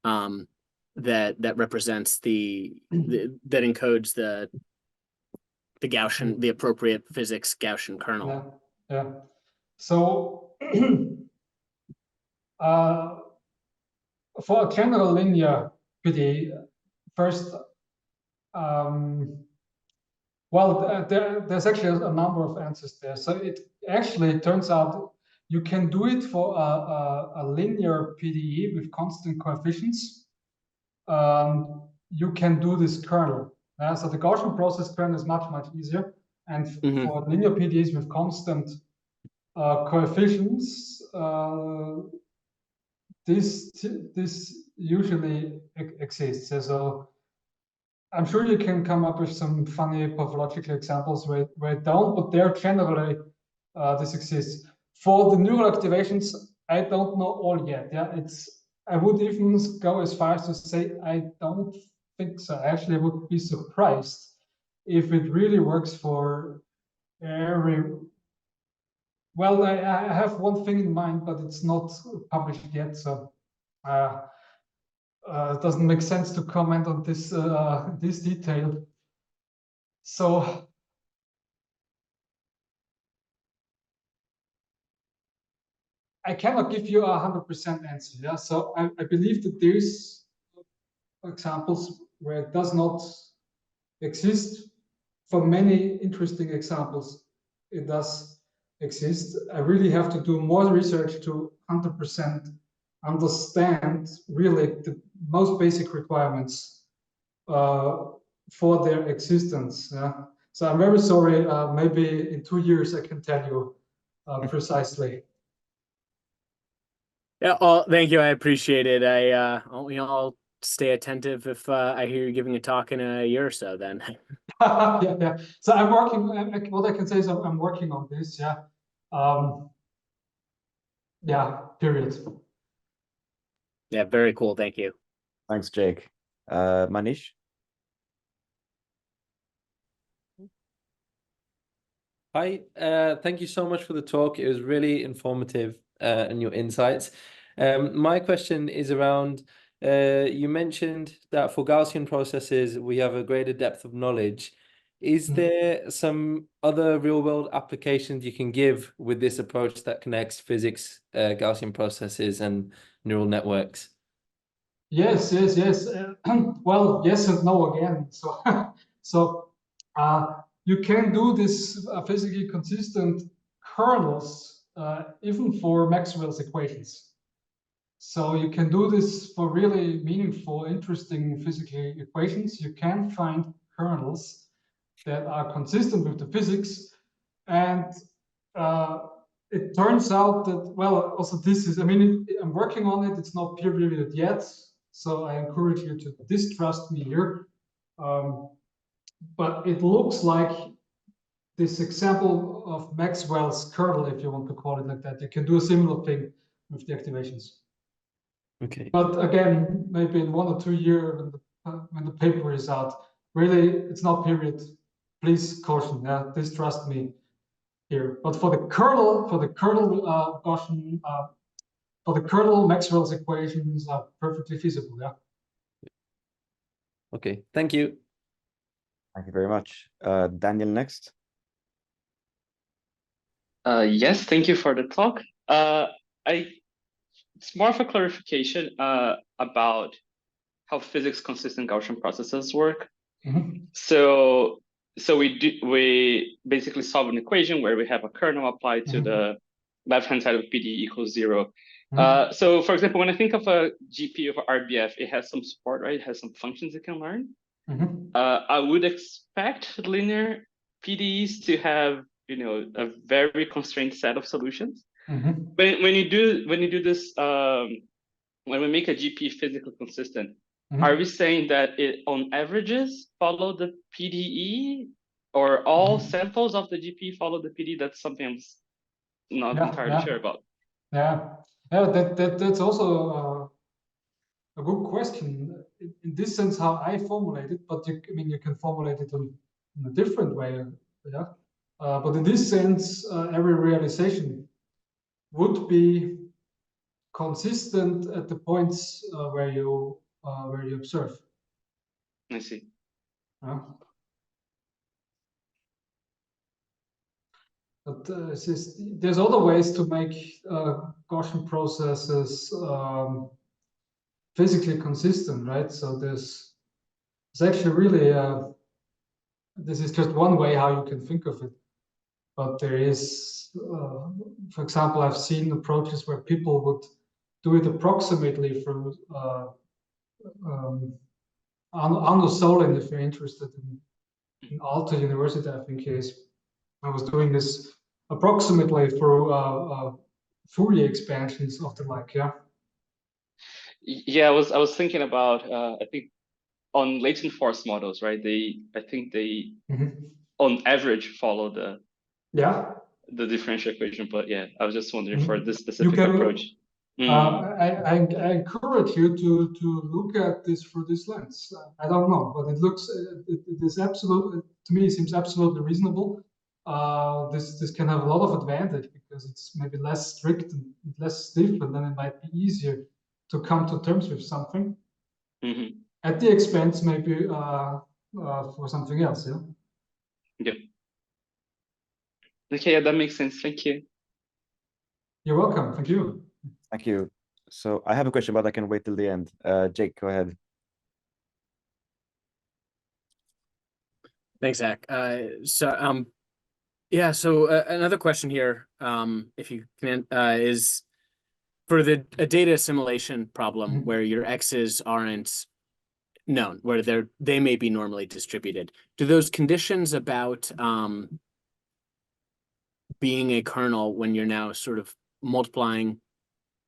E: that represents that encodes the Gaussian, the appropriate physics Gaussian kernel?
C: Yeah. So for a general linear PDE, first, well, there's actually a number of answers there. So it actually turns out you can do it for a linear PDE with constant coefficients. You can do this kernel. So the Gaussian process kernel is much, much easier. And for linear PDEs with constant coefficients, this usually exists. So I'm sure you can come up with some funny pathological examples where it don't, but there generally this exists. For the neural activations, I don't know all yet. Yeah, I would even go as far as to say I don't think so. Actually, I would be surprised if it really works for every. Well, I have one thing in mind, but it's not published yet, so it doesn't make sense to comment on this detail. So I cannot give you 100% answer. Yeah, so I believe that there's examples where it does not exist. For many interesting examples, it does exist. I really have to do more research to 100% understand really the most basic requirements for their existence. Yeah? So I'm very sorry. Maybe in 2 years I can tell you precisely.
E: Yeah, thank you. I appreciate it. I'll stay attentive if I hear you giving a talk in a year or so then.
C: Yeah. So I'm working, what I can say is I'm working on this, yeah. Yeah, period.
E: Yeah, very cool. Thank you.
A: Thanks, Jake. Manish?
F: Hi, thank you so much for the talk. It was really informative and your insights. My question is around, you mentioned that for Gaussian processes, we have a greater depth of knowledge. Is there some other real-world applications you can give with this approach that connects physics, Gaussian processes, and neural networks?
C: Yes. Well, yes and no again. So, you can do this physically consistent kernels even for Maxwell's equations. So you can do this for really meaningful, interesting physical equations. You can find kernels that are consistent with the physics. And it turns out that, well, also this is, I mean, I'm working on it. It's not peer-reviewed yet. So I encourage you to distrust me here. But it looks like this example of Maxwell's kernel, if you want to call it like that, you can do a similar thing with the activations.
F: Okay.
C: But again, maybe in 1 or 2 years when the paper is out, really, it's not period. Please caution, yeah, distrust me here. But for the kernel Gaussian, for the kernel, Maxwell's equations are perfectly feasible, yeah.
F: Okay, thank you.
A: Thank you very much. Daniel next.
G: Yes, thank you for the talk. It's more of a clarification about how physics consistent Gaussian processes work. So we basically solve an equation where we have a kernel applied to the left-hand side of PDE equals 0. So for example, when I think of a GPU of RBF, it has some support, right? It has some functions it can learn. I would expect linear PDEs to have, you know, a very constrained set of solutions. When you do this, when we make a GPU physically consistent, are we saying that it on averages follow the PDE, or all samples of the GPU follow the PDE? That's something I'm not entirely sure about.
C: Yeah, that's also a good question. In this sense, how I formulate it, but you can formulate it in a different way, yeah. But in this sense, every realization would be consistent at the points where you observe.
G: I see.
C: But there's other ways to make Gaussian processes physically consistent, right? So there's actually really this is just one way how you can think of it. But there is, for example, I've seen approaches where people would do it approximately from Anders Solin, if you're interested in Aalto University, I think he is. I was doing this approximately through Fourier expansions of the like, yeah.
G: Yeah, I was thinking about I think on latent force models, right? I think they on average follow the differential equation, but yeah, I was just wondering for this specific approach.
C: I encourage you to look at this through this lens. I don't know, but it looks it is absolute to me. It seems absolutely reasonable. This can have a lot of advantage because it's maybe less strict and less stiff, and then it might be easier to come to terms with something at the expense maybe for something else. Yeah.
G: Yeah. Okay, yeah, that makes sense. Thank you.
C: You're welcome. Thank you.
A: Thank you. So I have a question, but I can wait till the end. Jake, go ahead.
E: Thanks, Zach. Yeah, so another question here, if you can, is for a data assimilation problem where your x's aren't known, where they may be normally distributed. Do those conditions about being a kernel when you're now sort of multiplying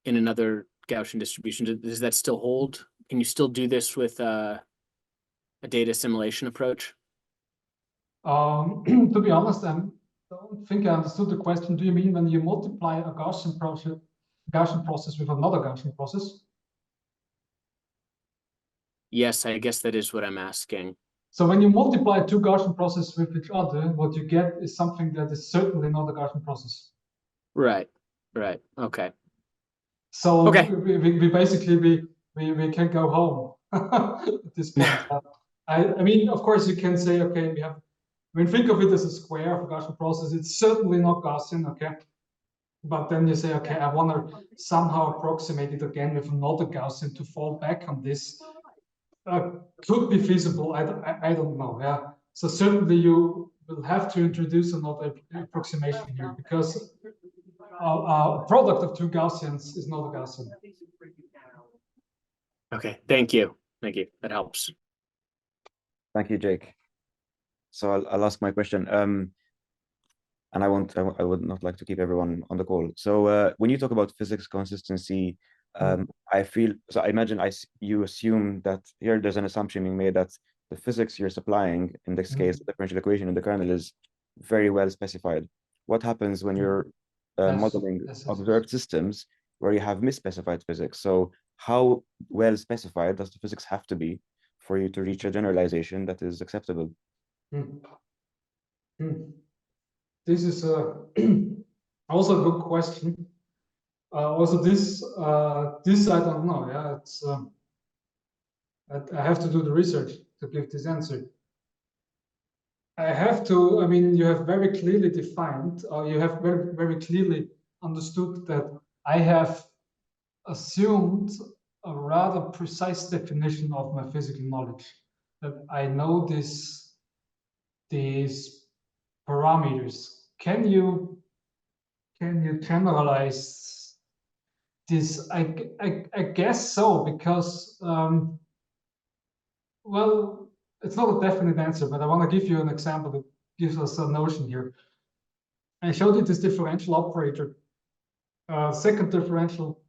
E: in another Gaussian distribution, does that still hold? Can you still do this with a data assimilation approach?
C: To be honest, I don't think I understood the question. Do you mean when you multiply a Gaussian process with another Gaussian process?
E: Yes, I guess that is what I'm asking.
C: So when you multiply two Gaussian processes with each other, what you get is something that is certainly not a Gaussian process.
E: Right. Okay.
C: So we basically we can go home at this point. I mean, of course, you can say, okay, we have. I mean, think of it as a square of a Gaussian process. It's certainly not Gaussian, okay? But then you say, okay, I want to somehow approximate it again with another Gaussian to fall back on this. Could be feasible. I don't know. Yeah. So certainly you will have to introduce another approximation here because a product of two Gaussians is not a Gaussian.
E: Okay. Thank you. That helps.
A: Thank you, Jake. So I'll ask my question. And I would not like to keep everyone on the call. So when you talk about physics consistency, I imagine you assume that here there's an assumption being made that the physics you're supplying, in this case, the differential equation in the kernel, is very well specified. What happens when you're modeling observed systems where you have misspecified physics? So how well specified does the physics have to be for you to reach a generalization that is acceptable?
C: This is also a good question. Also, this I don't know. Yeah, it's I have to do the research to give this answer. I have to. I mean, you have very clearly defined, or you have very clearly understood that I have assumed a rather precise definition of my physical knowledge. That I know these parameters. Can you generalize this? I guess so, because well, it's not a definite answer, but I want to give you an example that gives us a notion here. I showed you this differential operator, second differential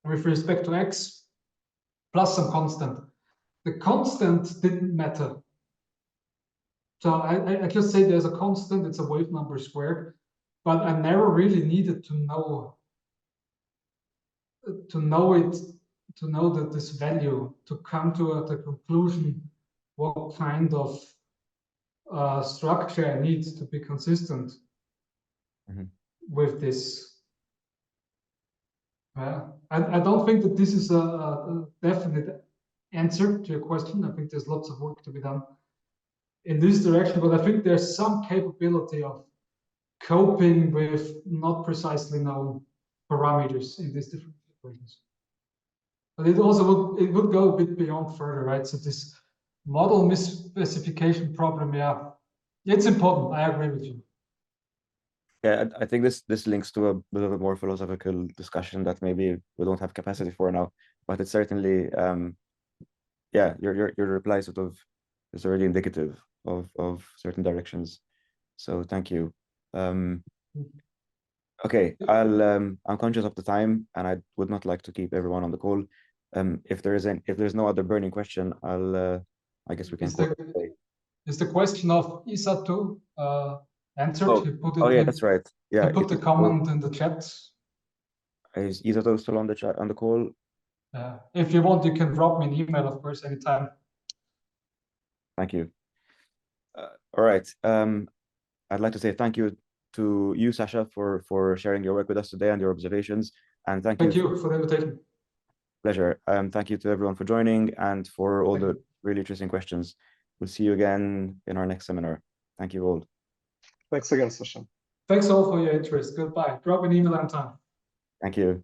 C: with respect to x plus some constant. The constant didn't matter. So I just say there's a constant, it's a wave number squared, but I never really needed to know that this value, to come to the conclusion what kind of structure I need to be consistent with this. I don't think that this is a definite answer to your question. I think there's lots of work to be done in this direction, but I think there's some capability of coping with not precisely known parameters in these different equations. But it also would go a bit beyond further, right? So this model misspecification problem, yeah, it's important. I agree with you.
A: Yeah, I think this links to a bit of a more philosophical discussion that maybe we don't have capacity for now, but it's certainly yeah, your reply sort of is already indicative of certain directions. So thank you. Okay, I'm conscious of the time, and I would not like to keep everyone on the call. If there's no other burning question, I guess we can call it a day.
C: Is the question of Isa2 answered?
A: Oh yeah, that's right. Yeah,
C: put the comment in the chat.
A: Is Isato still on the chat on the call?
C: If you want, you can drop me an email, of course, anytime.
A: Thank you. All right. I'd like to say thank you to you, Sascha, for sharing your work with us today and your observations. And thank you
C: for the invitation.
A: Pleasure. Thank you to everyone for joining and for all the really interesting questions. We'll see you again in our next seminar. Thank you all.
B: Thanks again, Sascha.
C: Thanks all for your interest. Goodbye. Drop an email anytime.
A: Thank you.